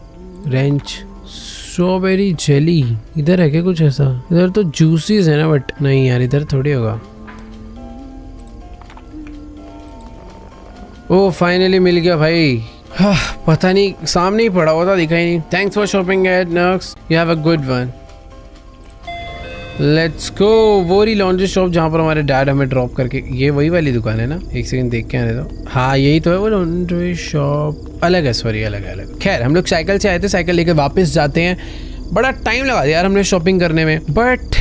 ranch, strawberry jelly. इधर है क्या कुछ ऐसा? इधर तो जूसीज है ना, बट नहीं यार इधर थोड़ी होगा। ओ फाइनली मिल गया भाई। हाँ, पता नहीं सामने ही पड़ा हुआ था, दिखा ही नहीं। Thanks for shopping at Knox, you have a good one. Let's go. वो रही लॉन्ड्री शॉप जहाँ पर हमारे डैड हमें ड्रॉप करके। ये वही वाली दुकान है ना? एक सेकंड देख के आने दो। हाँ यही तो है वो लॉन्ड्री शॉप। अलग है, सॉरी अलग है। खैर हम लोग साइकिल से आए थे, साइकिल लेकर वापस जाते हैं। बड़ा टाइम लगा दिया यार हमने शॉपिंग करने में। बट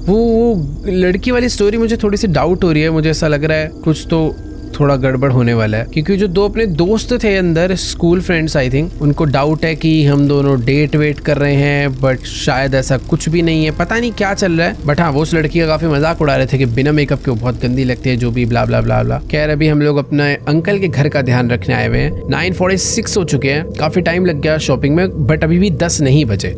वो लड़की वाली स्टोरी मुझे थोड़ी सी डाउट हो रही है। मुझे ऐसा लग रहा है कुछ तो थोड़ा गड़बड़ होने वाला है, क्योंकि जो दो अपने दोस्त थे अंदर, स्कूल फ्रेंड्स आई थिंक, उनको डाउट है कि हम दोनों डेट वेट कर रहे हैं, बट शायद ऐसा कुछ भी नहीं है। पता नहीं क्या चल रहा है। बट हाँ वो उस लड़की का काफी मजाक उड़ा रहे थे कि बिना मेकअप के वो बहुत गंदी लगती है, जो भी ब्ला ब्ला ब्ला ब्ला। खैर अभी हम लोग अपने अंकल के घर का ध्यान रखने आए हुए हैं। 9:46 हो चुके हैं। काफी टाइम लग गया शॉपिंग में, बट अभी भी 10 नहीं बजे।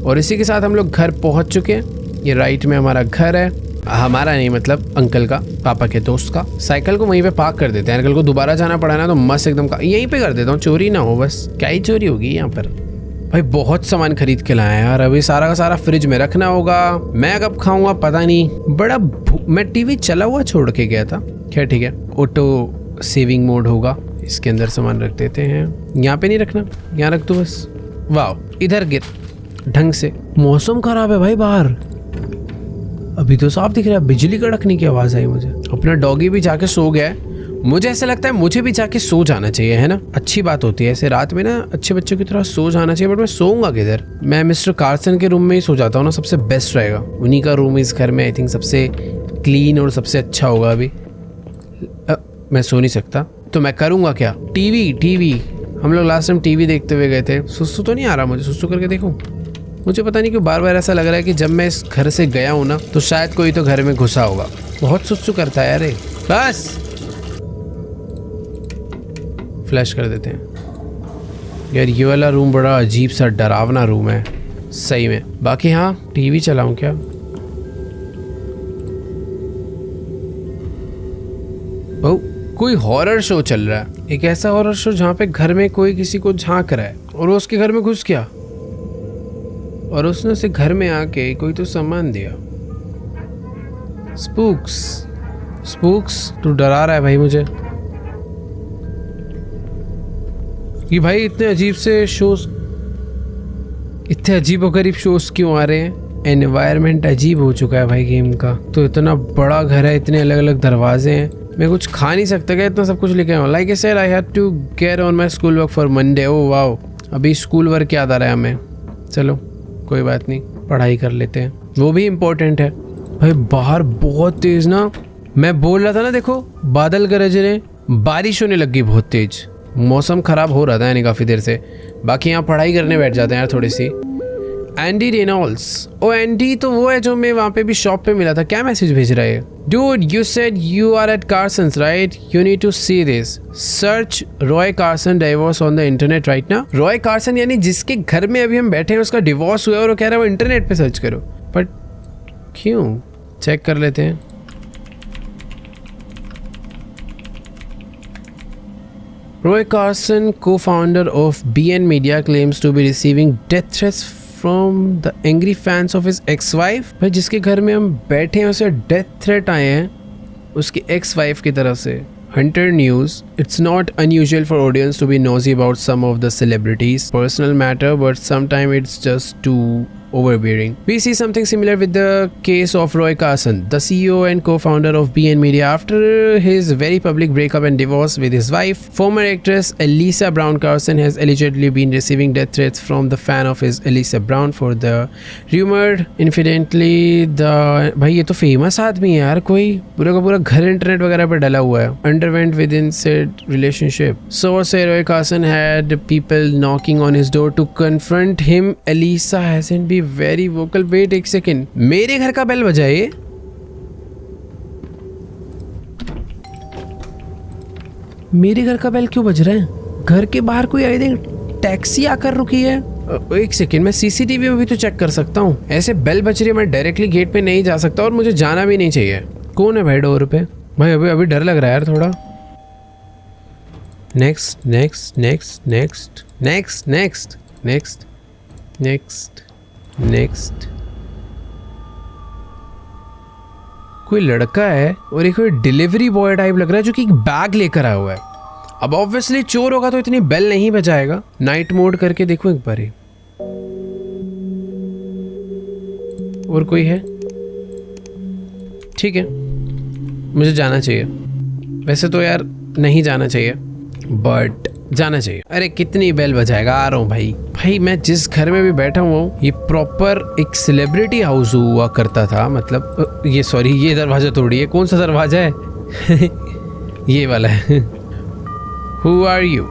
और इसी के साथ हम लोग घर पहुंच चुके हैं। ये राइट में हमारा घर है, हमारा नहीं मतलब अंकल का, पापा के दोस्त का। साइकिल को वहीं पे पार्क कर देते हैं, अंकल को दोबारा जाना पड़ा ना तो मस्त एकदम यहीं पे कर देता हूँ, चोरी ना हो बस। क्या ही चोरी होगी यहाँ पर। भाई बहुत सामान खरीद के लाया यार, अभी सारा का सारा फ्रिज में रखना होगा। मैं कब खाऊंगा पता नहीं, बड़ा मैं टीवी चला हुआ छोड़ के गया था। क्या ठीक है, ऑटो सेविंग मोड होगा, इसके अंदर सामान रख देते हैं। यहाँ पे नहीं रखना, यहाँ रख दो बस। वाह, इधर गिर ढंग से। मौसम खराब है भाई बाहर, अभी तो साफ दिख रहा है। बिजली कड़कने की आवाज आई मुझे। अपना डॉगी भी जाके सो गया है। मुझे ऐसा लगता है मुझे भी जाके सो जाना चाहिए, है ना। अच्छी बात होती है ऐसे रात में ना, अच्छे बच्चों की तरह सो जाना चाहिए। बट मैं सोऊंगा किधर? मैं मिस्टर कार्सन के रूम में ही सो जाता हूँ ना, सबसे बेस्ट रहेगा। उन्हीं का रूम इस घर में आई थिंक सबसे क्लीन और सबसे अच्छा होगा। अभी मैं सो नहीं सकता तो मैं करूँगा क्या? टीवी हम लोग लास्ट टाइम टीवी देखते हुए गए थे। सुसु तो नहीं आ रहा मुझे, सुसु करके देखूं। मुझे पता नहीं क्यों बार बार ऐसा लग रहा है कि जब मैं इस घर से गया हूँ ना तो शायद कोई तो घर में घुसा होगा। बहुत सुसु करता है यार। बस फ्लैश कर देते हैं यार। ये वाला रूम बड़ा अजीब सा डरावना रूम है सही में। बाकी हाँ, टीवी चलाऊं क्या? ओ, कोई हॉरर शो चल रहा है। एक ऐसा हॉरर शो जहाँ पे घर में कोई किसी को झांक रहा है और वो उसके घर में घुस गया और उसने उसे घर में आके कोई तो सामान दिया। स्पूक्स तू डरा रहा है भाई मुझे। कि भाई इतने अजीब से शोज, इतने अजीबोगरीब शोज क्यों आ रहे हैं? एनवायरनमेंट अजीब हो चुका है भाई गेम का। तो इतना बड़ा घर है, इतने अलग अलग दरवाजे हैं, मैं कुछ खा नहीं सकता क्या? इतना सब कुछ लेके आऊँ? Like I said I had to get on my school work for Monday. Oh wow, अभी स्कूल वर्क याद आ रहा है हमें। चलो कोई बात नहीं, पढ़ाई कर लेते हैं, वो भी इम्पोर्टेंट है। भाई बाहर बहुत तेज ना, मैं बोल रहा था ना, देखो बादल गरज रहे, बारिश होने लग गई बहुत तेज। मौसम खराब हो रहा था यानी काफ़ी देर से। बाकी यहाँ पढ़ाई करने बैठ जाते हैं यार थोड़ी सी। एंडी रेनॉल्ड्स, ओ एंडी तो वो है जो मैं वहाँ पे भी शॉप पे मिला था। क्या मैसेज भेज रहा है? Dude, you said you are at Carson's, right? You need to see this. Search Roy Carson divorce on the internet right now. Roy Carson यानी जिसके घर में अभी हम बैठे हैं उसका डिवोर्स हुआ है और वो कह रहा है वो इंटरनेट पे सर्च करो। बट क्यों? चेक कर लेते हैं। Roy Carson, co-founder of BN Media, claims to be receiving death threats from the angry fans of his ex-wife। भाई जिसके घर में हम बैठे हैं उसे डेथ थ्रेट आए हैं उसकी ex-wife की तरफ से। Hunter News, it's not unusual for audience to be nosy about some of the celebrities' personal matter, but sometimes it's just too overbearing. We see something similar with the case of Roy Carson, the CEO and co-founder of BN Media. After his very public breakup and divorce with his wife, former actress Elisa Brown Carson has allegedly been receiving death threats from the fan of his Elisa Brown for the rumored incidentally the भाई ये तो famous आदमी है यार, कोई पूरा का पूरा घर इंटरनेट वगैरह पर डला हुआ है। Underwent within said relationship. Sources say Roy Carson had people knocking on his door to confront him. Elisa hasn't been very vocal. Wait एक सेकेंड, मेरे घर का बेल बजा ये? मेरे घर का बेल क्यों बज रहा है? घर के बाहर कोई आई थिंक टैक्सी आकर रुकी है। एक सेकेंड, मैं सीसीटीवी में भी तो चेक कर सकता हूँ। ऐसे बेल बज रही है, मैं डायरेक्टली गेट पे नहीं जा सकता और मुझे जाना भी नहीं चाहिए। कौन है भाई डोर पे? भाई अभी डर लग रहा है यार थोड़ा। Next next next next next next next next next. कोई लड़का है और एक कोई डिलीवरी बॉय टाइप लग रहा है जो कि एक बैग लेकर आया हुआ है। अब ऑब्वियसली चोर होगा तो इतनी बेल नहीं बजाएगा। नाइट मोड करके देखो एक बार। और कोई है? ठीक है, मुझे जाना चाहिए। वैसे तो यार नहीं जाना चाहिए बट जाना चाहिए। अरे कितनी बेल बजाएगा, आ रहा हूँ भाई। भाई मैं जिस घर में भी बैठा हुआ हूँ ये प्रॉपर एक सेलिब्रिटी हाउस हुआ करता था। मतलब ये सॉरी, ये दरवाजा तोड़िए। कौन सा दरवाजा है? ये वाला है। Who are you?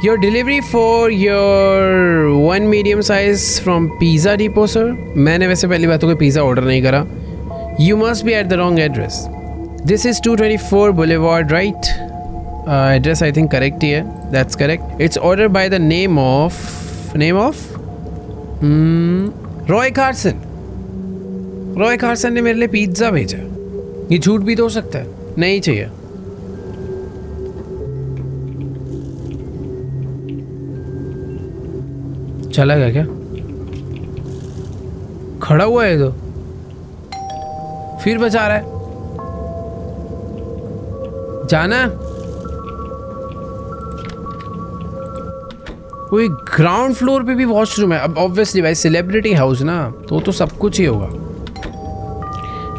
Your delivery for your one medium size from Pizza Depot, sir? मैंने वैसे पहली बात तो कोई पिज़्ज़ा ऑर्डर नहीं करा। You must be at the wrong address. This is 224 Boulevard, right? Address I think correct ही है. That's correct. It's ordered by the name of Roy Carson. Roy Carson ने मेरे लिए पिज्जा भेजा। ये झूठ भी तो हो सकता है। नहीं चाहिए। चला गया क्या? खड़ा हुआ है तो फिर बचा रहा है। जाना कोई ग्राउंड फ्लोर पे भी वॉशरूम है। अब ऑब्वियसली भाई सेलिब्रिटी हाउस ना, तो सब कुछ ही होगा।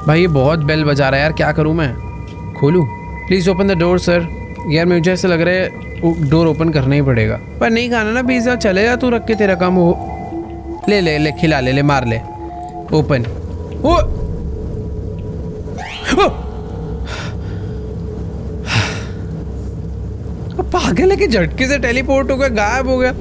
भाई ये बहुत बेल बजा रहा है यार, क्या करूं मैं? खोलूं? Please open the door sir. यार मुझे ऐसा लग रहा है डोर ओपन करना ही पड़ेगा। पर नहीं खाना ना पिज्जा, चले जा तू, रख के तेरा काम हो। ले ले ले, खिला ले, ले मार ले। ओपन। ओ पागल है कि झटके से टेलीपोर्ट हो गया, गायब हो गया।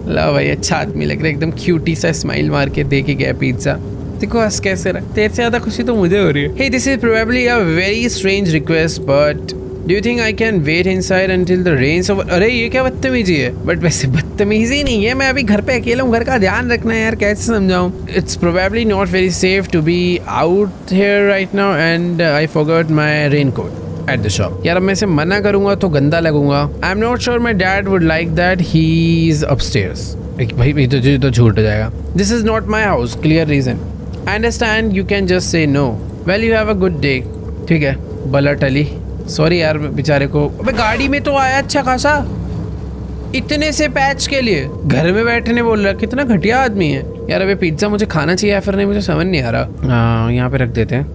ला भाई अच्छा आदमी लग रहा है, एकदम क्यूटी सा स्माइल मार के दे के गया पिज्जा। देखो हंस कैसे रहा। तेरे से ज्यादा खुशी तो मुझे हो रही है। Hey, this is probably a very strange request, but do you think I can wait inside until the rain's over? अरे ये क्या बदतमीजी है? बट वैसे बदतमीजी नहीं है, मैं अभी घर पे अकेला हूँ, घर का ध्यान रखना है यार, कैसे समझाऊँ? It's probably not very safe to be out here right now and I forgot my raincoat at the shop. यार अब मैं इसे मना करूंगा तो गंदा लगूंगा। I'm not sure my dad would like that. He's upstairs. भाई ये तो झूठ हो जाएगा। This is not my house. Clear reason. I understand. You can just say no. Well, you have a good day. ठीक है, बला टली। सॉरी यार बेचारे को। अबे गाड़ी में तो आया अच्छा खासा, इतने से पैच के लिए घर में बैठने बोल रहा है। कितना घटिया आदमी है यार। अबे पिज्जा मुझे खाना चाहिए या फिर नहीं, मुझे समझ नहीं आ रहा। हाँ यहाँ पे रख देते हैं।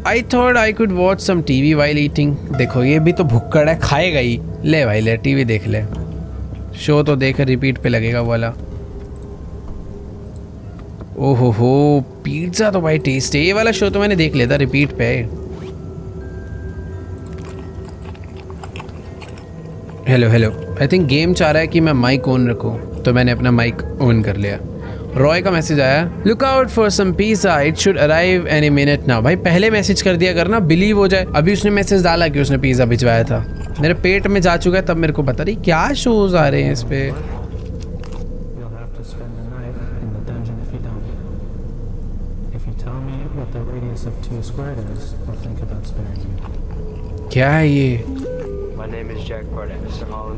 I thought I could watch some TV while eating. देखो ये भी तो भुक्कड़ है, खाएगा ही। ले भाई ले, टीवी देख ले, शो तो देख, रिपीट पे लगेगा वाला। ओहो हो, पिज्जा तो भाई टेस्ट है। ये वाला शो तो मैंने देख लिया था, रिपीट पे है। Hello hello, I think game चाह रहा है कि मैं माइक ऑन रखूं, तो मैंने अपना माइक ऑन कर लिया। रॉय का मैसेज आया, look out for some pizza, it should arrive any minute now. भाई पहले मैसेज कर दिया करना, बिलीव हो जाए। अभी उसने मैसेज डाला कि उसने पिज़्ज़ा भिजवाया था, मेरे पेट में जा चुका है, तब मेरे को पता नहीं क्या शोज आ रहे हैं इस पे। क्या है ये?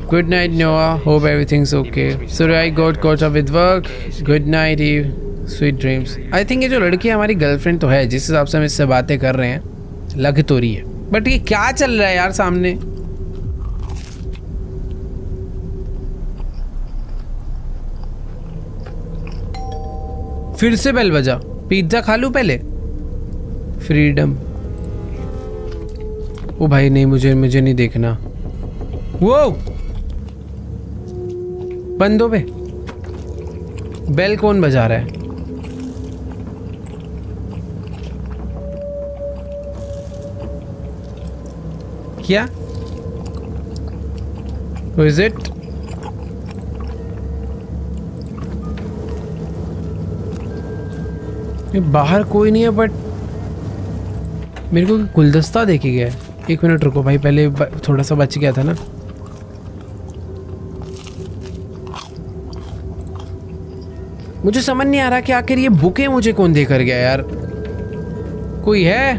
Good night, Noah. Hope everything's okay. Sorry, I got caught up with work. Good night, Eve. Sweet dreams. I think ये जो लड़की हमारी गर्लफ्रेंड तो है, जिस हिसाब से हम इससे बातें कर रहे हैं, लग तो रही है। बट ये क्या चल रहा है यार सामने? फिर से बेल बजा। पिज्जा खा लूं पहले। फ्रीडम। ओ भाई नहीं, मुझे नहीं देखना। वो बंदों पे बेल कौन बजा रहा है? क्या? Who is it? बाहर कोई नहीं है, बट मेरे को गुलदस्ता देखे गया। एक मिनट रुको भाई, पहले थोड़ा सा बच गया था ना। मुझे समझ नहीं आ रहा कि आखिर ये बुके मुझे कौन दे कर गया यार। कोई है?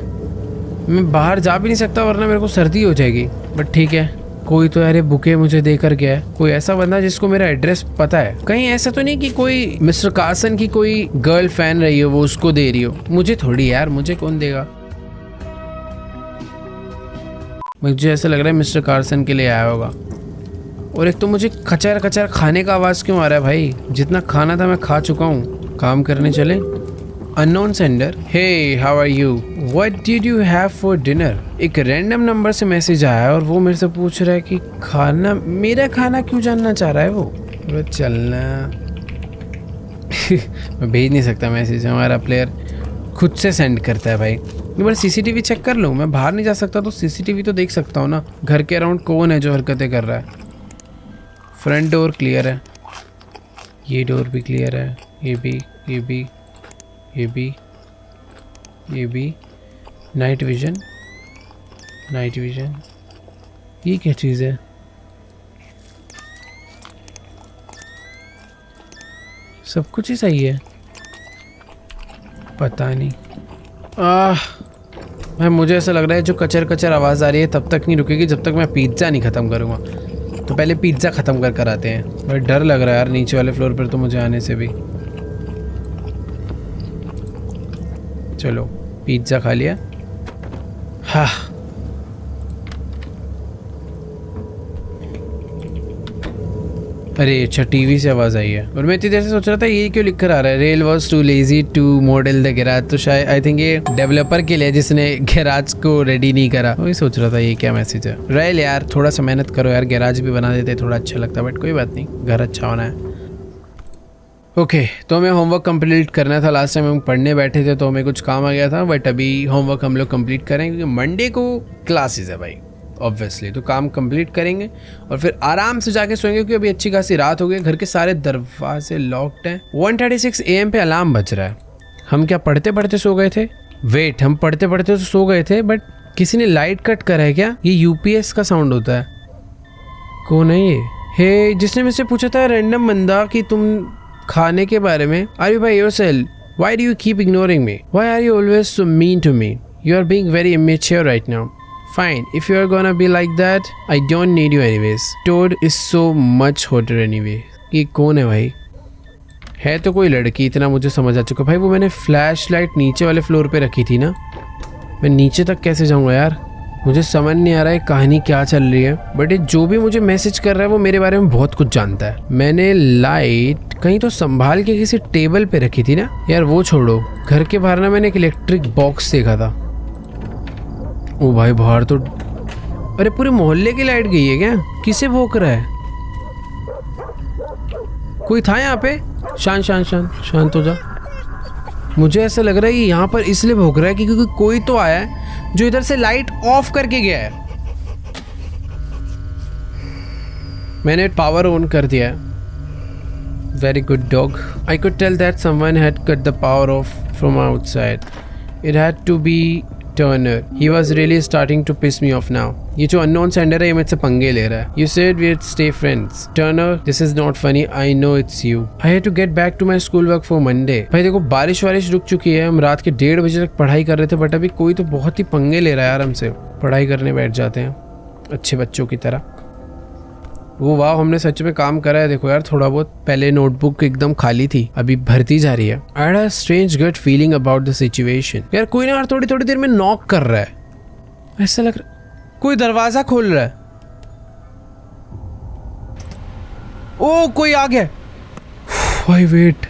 मैं बाहर जा भी नहीं सकता वरना मेरे को सर्दी हो जाएगी। बट ठीक है, कोई तो यार ये बुके मुझे दे कर गया है। कोई ऐसा बंदा जिसको मेरा एड्रेस पता है। कहीं ऐसा तो नहीं कि कोई मिस्टर कार्सन की कोई गर्ल फैन रही हो, वो उसको दे रही हो। मुझे थोड़ी यार, मुझे कौन देगा? मुझे ऐसा लग रहा है मिस्टर कार्सन के लिए आया होगा। और एक तो मुझे कचर कचर खाने का आवाज़ क्यों आ रहा है भाई? जितना खाना था मैं खा चुका हूँ। काम करने चले। Unknown sender, hey how are you, what did you have for dinner. एक रैंडम नंबर से मैसेज आया है और वो मेरे से पूछ रहा है कि खाना, मेरा खाना क्यों जानना चाह रहा है वो। चलना मैं भेज नहीं सकता मैसेज, हमारा प्लेयर खुद से सेंड करता है भाई। एक बार सीसीटीवी चेक कर लूँ। मैं बाहर नहीं जा सकता तो सीसीटीवी तो देख सकता हूँ ना, घर के अराउंड कौन है जो हरकतें कर रहा है। फ्रंट डोर क्लियर है, ये डोर भी क्लियर है, ये भी, ये भी, ये भी, ये भी। नाइट विजन, नाइट विजन, ये क्या चीज़ है? सब कुछ ही सही है। पता नहीं। भाई मुझे ऐसा लग रहा है जो कचर कचर आवाज़ आ रही है तब तक नहीं रुकेगी जब तक मैं पिज़्ज़ा नहीं ख़त्म करूँगा। तो पहले पिज़्ज़ा ख़त्म कर आते हैं। भाई डर लग रहा है यार नीचे वाले फ्लोर पर तो मुझे आने से भी। चलो पिज़्ज़ा खा लिया। हाँ अरे अच्छा टीवी से आवाज़ आई है और मैं इतनी देर से सोच रहा था ये क्यों लिख कर आ रहा है, Rel was too lazy to model the garage. तो शायद आई थिंक ये डेवलपर के लिए जिसने गैराज को रेडी नहीं करा, वही सोच रहा था ये क्या मैसेज है। रेल यार थोड़ा सा मेहनत करो यार, गैराज भी बना देते थोड़ा अच्छा लगता, बट कोई बात नहीं, घर अच्छा होना है। ओके तो हमें होमवर्क कंप्लीट करना था। लास्ट टाइम हम पढ़ने बैठे थे तो हमें कुछ काम आ गया था, बट अभी होमवर्क हम लोग कंप्लीट करें क्योंकि मंडे को क्लासेस है भाई ऑब्वियसली। तो काम कंप्लीट करेंगे और फिर आराम से जाके सोएंगे क्योंकि अभी अच्छी खासी रात हो गई। घर के सारे दरवाजे लॉक्ड हैं। 1:36 AM पे अलार्म बज रहा है। हम क्या पढ़ते पढ़ते सो गए थे? वेट, हम पढ़ते पढ़ते तो सो गए थे बट किसी ने लाइट कट करा है क्या? ये यूपीएस का साउंड होता है। कौन है ये? हे जिसने मुझसे पूछा था रैंडम बंदा कि तुम खाने के बारे में, are you by yourself? Why do you keep ignoring me? Why are you always so mean to me? You are being very immature right now. Fine, if you are gonna be like that, I don't need you anyways. Toad is so much hotter anyway. ये कौन है भाई? है तो कोई लड़की, इतना मुझे समझ आ चुका भाई। वो मैंने फ्लैश लाइट नीचे वाले फ्लोर पे रखी थी ना, मैं नीचे तक कैसे जाऊँगा यार? मुझे समझ नहीं आ रहा है कहानी क्या चल रही है। बट ये जो भी मुझे मैसेज कर रहा है वो मेरे बारे में बहुत कुछ जानता है। मैंने लाइट कहीं तो संभाल के किसी टेबल पे रखी थी ना यार, वो छोड़ो। घर के बाहर ना मैंने एक इलेक्ट्रिक बॉक्स देखा था। ओ भाई बाहर तो, अरे पूरे मोहल्ले की लाइट गई है क्या? किसे भौंक रहा है? कोई था यहाँ पे? शांत शांत शांत शांत हो जा। मुझे ऐसा लग रहा है कि यहाँ पर इसलिए भौंक रहा है कि क्योंकि कोई तो आया है जो इधर से लाइट ऑफ करके गया है। मैंने पावर ऑन कर दिया है। Very good dog. I could tell that someone had cut the power off from outside. It had to be Turner. He was really starting to piss me off now. ये जो unknown sender है ये मुझसे पंगे ले रहा है. You said we'd stay friends. Turner, this is not funny. I know it's you. I had to get back to my schoolwork for Monday. भाई देखो बारिश रुक चुकी है। हम रात के 1:30 बजे तक पढ़ाई कर रहे थे बट अभी कोई तो बहुत ही पंगे ले रहा है यार हमसे। पढ़ाई करने बैठ जाते हैं अच्छे बच्चों की तरह। वो वाह, हमने सच में काम करा है। देखो यार थोड़ा बहुत, पहले नोटबुक एकदम खाली थी अभी भरती जा रही है। I had a strange gut feeling about the situation. यार कोई ना यार थोड़ी थोड़ी देर में नॉक कर रहा है, ऐसा लग रहा है कोई दरवाजा खोल रहा है। ओ कोई आ गया भाई, वेट।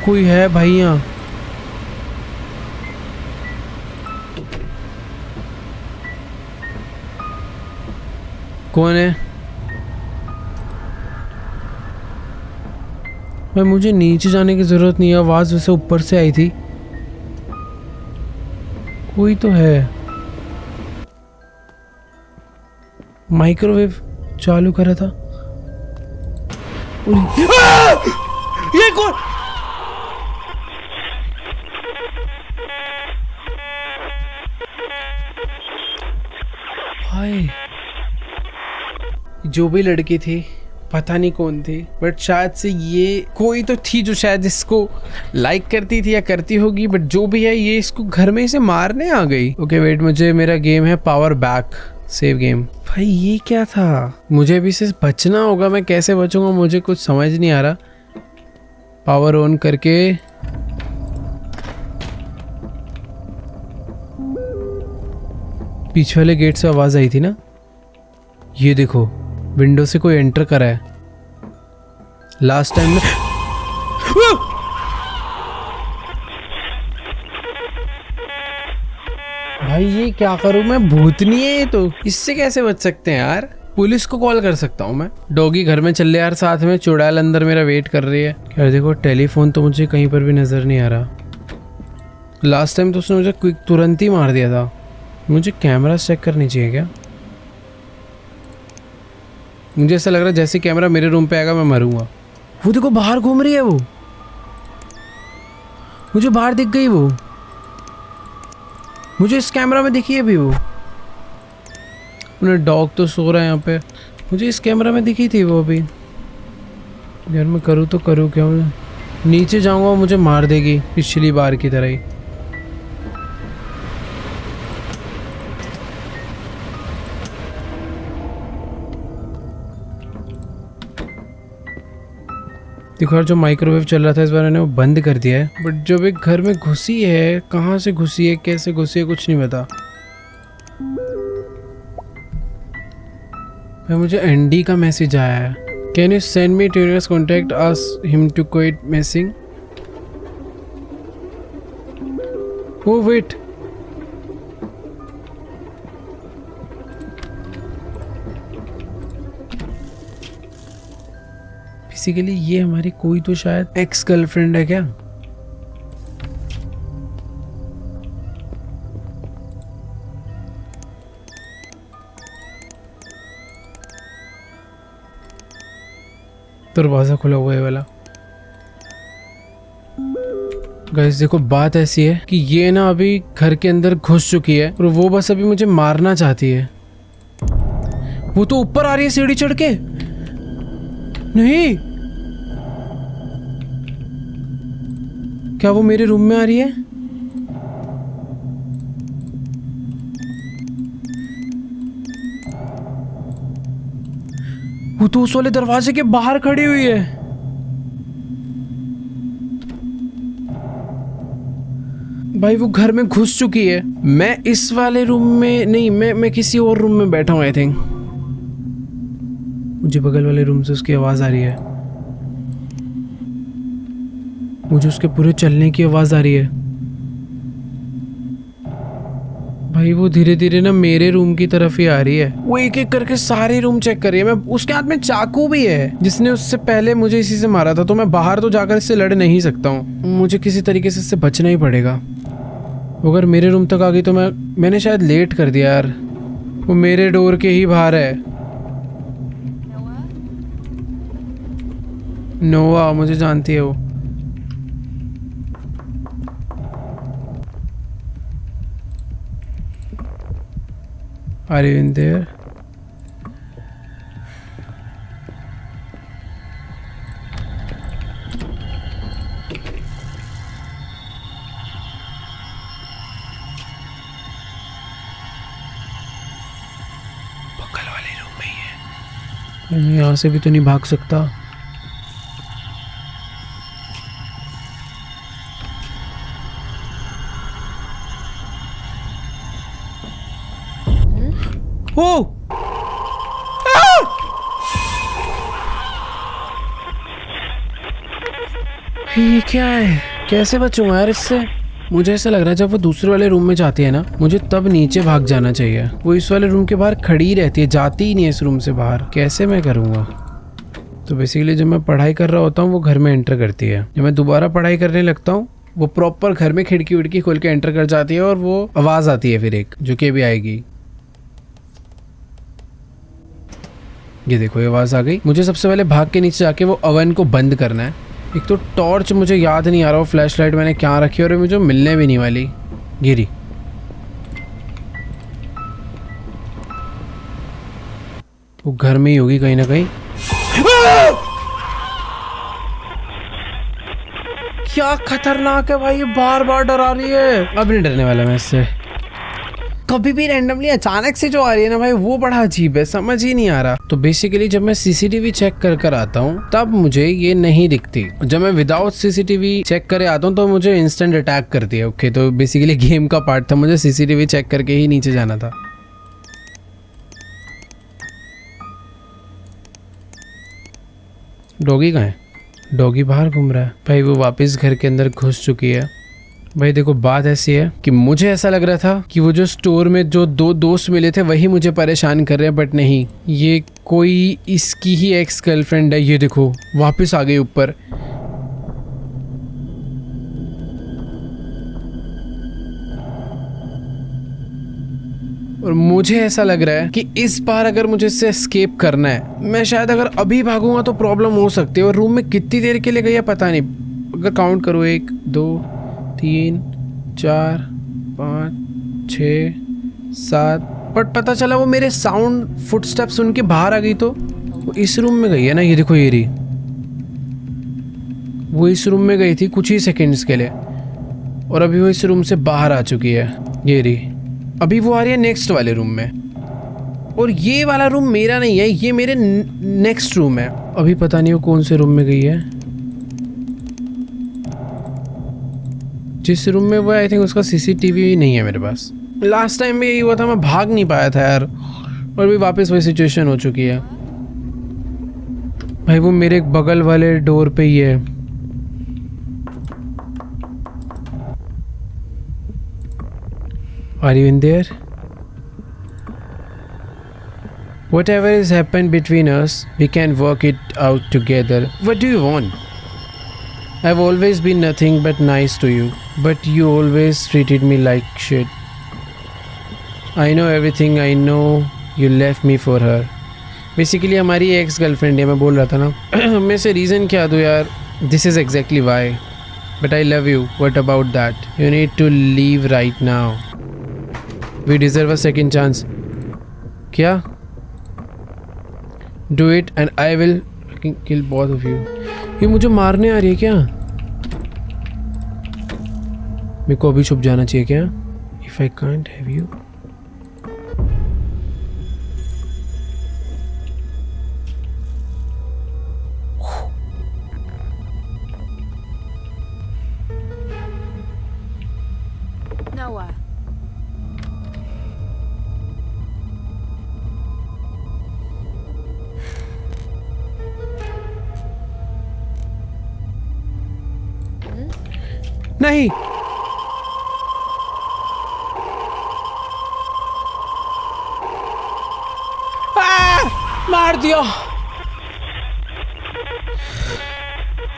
कोई है भाई यहाँ? कौन है भाई? मुझे नीचे जाने की जरूरत नहीं है, आवाज वैसे ऊपर से आई थी। कोई तो है। माइक्रोवेव चालू करा था। ये कौन? भाई जो भी लड़की थी पता नहीं कौन थी बट शायद से ये कोई तो थी जो शायद इसको लाइक करती थी या करती होगी, बट जो भी है ये इसको घर में इसे मारने आ गई। ओके वेट, मुझे मेरा गेम है पावर बैक सेव गेम। भाई ये क्या था? मुझे अभी से बचना होगा। मैं कैसे बचूंगा मुझे कुछ समझ नहीं आ रहा। पावर ऑन करके पीछे वाले गेट से आवाज आई थी ना। ये देखो विंडो से कोई एंटर करा है। लास्ट टाइम में भाई ये क्या करूं मैं? भूतनी है ये तो, इससे कैसे बच सकते हैं यार? पुलिस को कॉल कर सकता हूँ मैं। डॉगी घर में चल ले यार साथ में। चुड़ैल अंदर मेरा वेट कर रही है। यार देखो टेलीफोन तो मुझे कहीं पर भी नजर नहीं आ रहा। लास्ट टाइम तो उसने मुझे क्विक तुरंत ही मार दिया था। मुझे कैमरा चेक करनी चाहिए क्या? मुझे ऐसा लग रहा है जैसे कैमरा मेरे रूम पे आएगा मैं मरूंगा। वो देखो बाहर घूम रही है वो। मुझे बाहर दिख गई वो, मुझे इस कैमरा में दिखी है अभी वो। अपना डॉग तो सो रहा है यहाँ पे, मुझे इस कैमरा में दिखी थी वो अभी। यार मैं करूँ तो करूँ क्या, मैं नीचे जाऊँगा मुझे मार देगी पिछली बार की तरह ही। देखो यार, जो माइक्रोवेव चल रहा था इस बार मैंने वो बंद कर दिया है, बट जब एक घर में घुसी है, कहाँ से घुसी है, कैसे घुसी है, कुछ नहीं पता। भाई मुझे एंडी का मैसेज आया है, can you send me Teniers contact ask him to quit messing. Oh wait, basically ये हमारी कोई तो शायद एक्स गर्लफ्रेंड है क्या। दरवाजा खुला हुआ है वाला। गाइस देखो, बात ऐसी है कि ये ना अभी घर के अंदर घुस चुकी है और वो बस अभी मुझे मारना चाहती है। वो तो ऊपर आ रही है सीढ़ी चढ़ के। नहीं, क्या वो मेरे रूम में आ रही है? वो तो उस वाले दरवाजे के बाहर खड़ी हुई है। भाई वो घर में घुस चुकी है। मैं इस वाले रूम में नहीं, मैं किसी और रूम में बैठा हूं आई थिंक। मुझे बगल वाले रूम से उसकी आवाज आ रही है, मुझे उसके पूरे चलने की आवाज आ रही है। भाई वो धीरे धीरे ना मेरे रूम की तरफ ही आ रही है। वो एक एक करके सारे रूम चेक कर रही है। मैं उसके हाथ में चाकू भी है, जिसने उससे पहले मुझे इसी से मारा था, तो मैं बाहर तो जाकर इससे लड़ नहीं सकता हूँ। मुझे किसी तरीके से इससे बचना ही पड़ेगा। अगर मेरे रूम तक आ गई तो मैंने शायद लेट कर दिया यार। वो मेरे डोर के ही बाहर है। नोआ, मुझे जानती है वो। Are you in there? बगल वाले रूम में ही है। मैं यहाँ से भी तो नहीं भाग सकता। ओ! ये क्या है? कैसे बचूंगा यार इससे? मुझे ऐसा लग रहा है जब वो दूसरे वाले रूम में जाती है ना, मुझे तब नीचे भाग जाना चाहिए। वो इस वाले रूम के बाहर खड़ी ही रहती है, जाती ही नहीं है इस रूम से बाहर। कैसे मैं करूँगा? तो बेसिकली जब मैं पढ़ाई कर रहा होता हूँ वो घर में एंटर करती है। जब मैं दोबारा पढ़ाई करने लगता हूँ वो प्रॉपर घर में खिड़की विड़की खोल के एंटर कर जाती है और वो आवाज़ आती है फिर एक, जो कि अभी आएगी। ये देखो, ये आवाज़ आ गई। मुझे सबसे पहले भाग के नीचे जाके वो ओवन को बंद करना है। एक तो टॉर्च मुझे याद नहीं आ रहा, वो फ्लैश लाइट मैंने क्या रखी है और मुझे मिलने भी नहीं वाली। गिरी। वो घर में ही होगी कहीं ना कहीं। क्या खतरनाक है भाई, ये बार बार डरा रही है। अब नहीं डरने वाला मैं इससे। कभी भी रैंडमली अचानक से जो आ रही है ना भाई, वो बड़ा अजीब है, समझ ही नहीं आ रहा। तो बेसिकली जब मैं सीसीटीवी चेक कर आता हूँ तब मुझे ये नहीं दिखती। जब मैं विदाउट सीसीटीवी चेक करे आता हूँ तो मुझे इंस्टेंट अटैक करती है। ओके, तो बेसिकली गेम का पार्ट था, मुझे सीसीटीवी चेक करके ही नीचे जाना था। डॉगी कहाँ है? डॉगी बाहर घूम रहा है। भाई वो वापस घर के अंदर घुस चुकी है। भाई देखो, बात ऐसी है कि मुझे ऐसा लग रहा था कि वो जो स्टोर में जो दो दोस्त मिले थे वही मुझे परेशान कर रहे हैं, बट नहीं, ये कोई इसकी ही एक्स गर्लफ्रेंड है। ये देखो वापस आ गई ऊपर। और मुझे ऐसा लग रहा है कि इस बार अगर मुझे इससे एस्केप करना है, मैं शायद अगर अभी भागूंगा तो प्रॉब्लम हो सकती है। और रूम में कितनी देर के लिए गई है पता नहीं। अगर काउंट करो, 1 2 3 4 5 6 7। बट पता चला वो मेरे साउंड फुटस्टेप सुन के बाहर आ गई, तो वो इस रूम में गई है ना। ये देखो, ये रही, वो इस रूम में गई थी कुछ ही सेकंड्स के लिए, और अभी वो इस रूम से बाहर आ चुकी है। ये रही, अभी वो आ रही है नेक्स्ट वाले रूम में, और ये वाला रूम मेरा नहीं है, ये मेरे नेक्स्ट रूम है। अभी पता नहीं वो कौन से रूम में गई है। जिस रूम में वो, आई थिंक उसका सीसीटीवी नहीं है मेरे पास। लास्ट टाइम भी यही हुआ था, मैं भाग नहीं पाया था यार, और भी वापस वही सिचुएशन हो चुकी है। भाई वो मेरे बगल वाले डोर पे ही है। Are you in there? Whatever has happened between us, we can work it out together. What do you want? I've always been nothing but nice to you, but you always treated me like shit. I know everything. I know you left me for her. Basically हमारी ex girlfriend है, मैं बोल रहा था ना। मैं से reason क्या दूँ यार? This is exactly why. But I love you. What about that? You need to leave right now. We deserve a second chance. क्या? Do it and I will kill both of you. ये मुझे मारने आ रही है क्या? मेरे को अभी छुप जाना चाहिए क्या? If I can't have you. Noah. नहीं, मार दिया।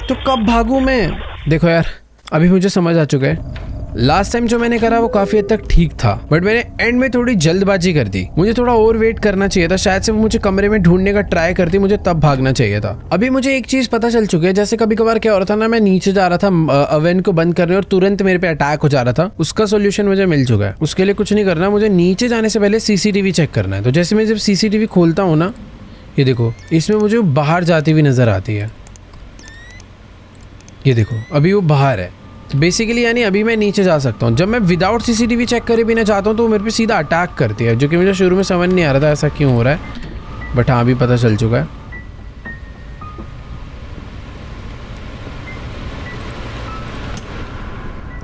तो कब भागूं मैं? देखो यार, अभी मुझे समझ आ चुका है लास्ट टाइम जो मैंने करा वो काफी हद तक ठीक था, बट मैंने एंड में थोड़ी जल्दबाजी कर दी। मुझे थोड़ा और वेट करना चाहिए था, शायद से वो मुझे कमरे में ढूंढने का ट्राई करती, मुझे तब भागना चाहिए था। अभी मुझे एक चीज पता चल चुकी है, जैसे कभी कभार क्या हो रहा था ना, मैं नीचे जा रहा था ओवन को बंद करने और तुरंत मेरे पे अटैक हो जा रहा था। उसका सोल्यूशन मुझे मिल चुका है। उसके लिए कुछ नहीं करना, मुझे नीचे जाने से पहले सीसीटीवी चेक करना है। तो जैसे मैं जब सीसीटीवी खोलता हूँ ना, ये देखो, इसमें मुझे बाहर जाती हुई नजर आती है। ये देखो, अभी वो बाहर है। बेसिकली यानी अभी मैं नीचे जा सकता हूँ। जब मैं विदाउट सीसीटीवी चेक करे बिना चाहता हूँ तो वो मेरे पे सीधा अटैक करती है, जो कि मुझे शुरू में समझ नहीं आ रहा था ऐसा क्यों हो रहा है, बट हाँ अभी पता चल चुका है।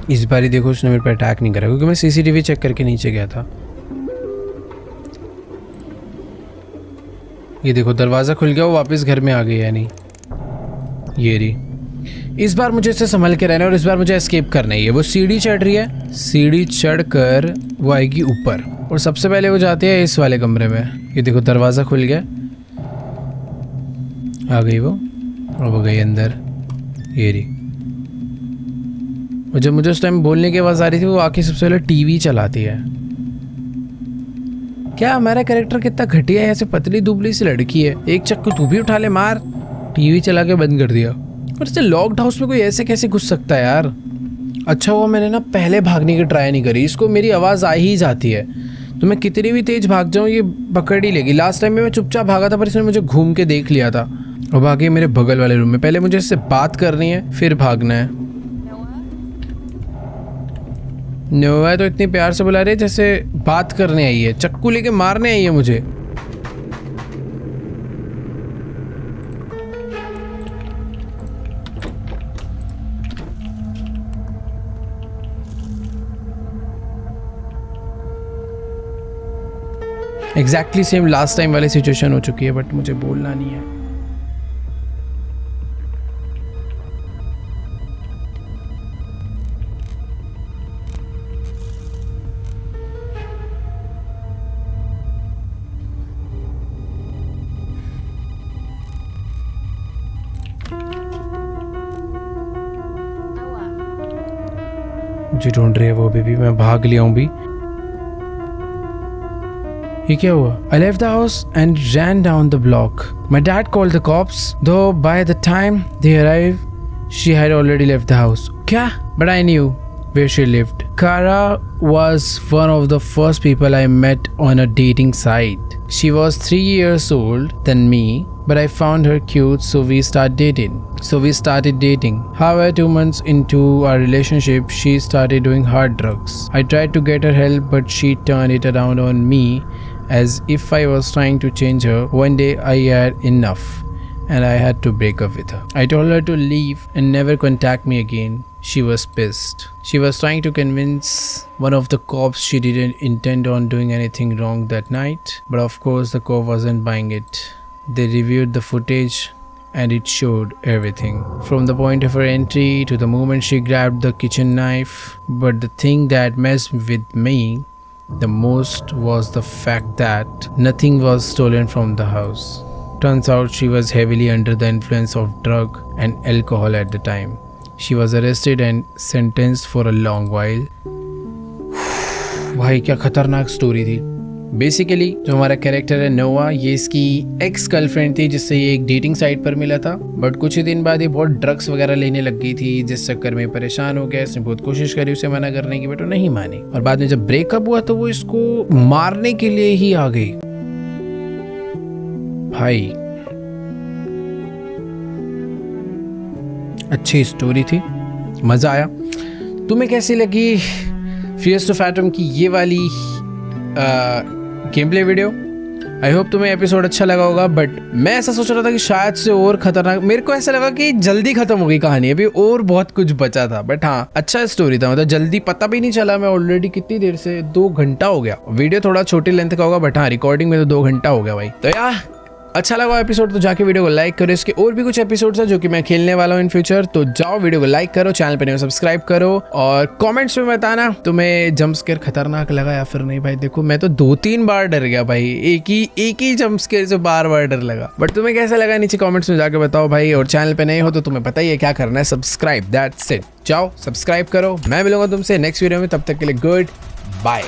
इस बार ही देखो उसने मेरे पे अटैक नहीं करा क्योंकि मैं सीसीटीवी चेक करके नीचे गया था। ये देखो दरवाज़ा खुल गया, वो वापस घर में आ गई है। नहीं, ये रही। इस बार मुझे इससे संभल के रहना है और इस बार मुझे एस्केप करना ही है। वो सीढ़ी चढ़ रही है, सीढ़ी चढ़ कर वो आएगी ऊपर और सबसे पहले वो जाती है इस वाले कमरे में। ये देखो दरवाज़ा खुल गया, आ गई वो और वो गई अंदर। ये रही। और जब मुझे उस टाइम बोलने की आवाज़ आ रही थी, वो आके सबसे पहले टीवी चलाती है। क्या हमारा कैरेक्टर कितना घटिया है, ऐसे पतली दुबली सी लड़की है, एक चक्कू तू भी उठा ले, मार। टीवी चला के बंद कर दिया। और इससे लॉक्ड हाउस में कोई ऐसे कैसे घुस सकता है यार। अच्छा हुआ मैंने ना पहले भागने की ट्राई नहीं करी, इसको मेरी आवाज़ आ ही जाती है तो मैं कितनी भी तेज भाग जाऊँ ये पकड़ ही लेगी। लास्ट टाइम में मैं चुपचाप भागा था पर इसने मुझे घूम के देख लिया था। अब आगे मेरे बगल वाले रूम में, पहले मुझे इससे बात करनी है फिर भागना है। नोआ तो इतनी प्यार से बुला रही है जैसे बात करने आई है, चक्कू लेके मारने आई है मुझे। एग्जैक्टली सेम लास्ट टाइम वाली सिचुएशन हो चुकी है, बट मुझे बोलना नहीं है। मुझे ढूंढ रही है वो अभी भी, मैं भाग लिया हूं भी। ये क्या हुआ? I left the house and ran down the block. My dad called the cops, though by the time they arrived, she had already left the house. क्या? But I knew where she lived. Kara was one of the first people I met on a dating site. She was 3 years old than me, but I found her cute, so we started dating. However, 2 months into our relationship, she started doing hard drugs. I tried to get her help, but she turned it around on me as if I was trying to change her. One day I had enough and I had to break up with her. I told her to leave and never contact me again. She was pissed. She was trying to convince one of the cops she didn't intend on doing anything wrong that night, but of course the cop wasn't buying it. They reviewed the footage and it showed everything, from the point of her entry to the moment she grabbed the kitchen knife. But the thing that messed with me the most was the fact that nothing was stolen from the house. Turns out she was heavily under the influence of drug and alcohol at the time. She was arrested and sentenced for a long while. भाई क्या खतरनाक story थी. Basically जो हमारा character है नोआ, ये इसकी एक्स गर्लफ्रेंड थी जिससे ये एक डेटिंग साइट पर मिला था. बट कुछ ही दिन बाद ये बहुत ड्रग्स वगैरह लेने लग गई थी, जिस चक्कर में परेशान हो गया. इसने बहुत कोशिश करी उसे मना करने की, बट वो नहीं मानी. और बाद में जब ब्रेकअप हुआ तो वो इसको मारने के लिए ही आ गई. भाई अच्छी स्टोरी थी, मज़ा आया. तुम्हें कैसी लगी फियर्स टू फैटम की ये वाली game play video? I hope तुम्हें एपिसोड अच्छा लगा होगा. बट मैं ऐसा सोच रहा था कि शायद से और खतरनाक, मेरे को ऐसा लगा कि जल्दी खत्म हो गई कहानी, अभी और बहुत कुछ बचा था. बट हाँ, अच्छा स्टोरी था, मतलब जल्दी पता भी नहीं चला. मैं ऑलरेडी कितनी देर से 2 घंटा हो गया. वीडियो थोड़ा छोटी लेंथ का होगा, बट हाँ रिकॉर्डिंग में तो 2 घंटा हो गया भाई. तो यार अच्छा लगा एपिसोड तो जाके वीडियो को लाइक करो. इसके और भी कुछ एपिसोड्स हैं जो कि मैं खेलने वाला हूँ इन फ्यूचर, तो जाओ वीडियो को लाइक करो, चैनल पे नहीं सब्सक्राइब करो और कमेंट्स में बताना तुम्हें जंप स्केयर खतरनाक लगा या फिर नहीं. भाई देखो मैं तो 2-3 बार डर गया भाई, एक ही जंप स्केयर से बार डर लगा. बट तुम्हें कैसा लगा नीचे कमेंट्स में जाके बताओ भाई. और चैनल पे नए हो तो तुम्हें पता ही है क्या करना है, सब्सक्राइब, दैट्स इट. जाओ सब्सक्राइब करो. मैं मिलूंगा तुमसे नेक्स्ट वीडियो में, तब तक के लिए गुड बाय.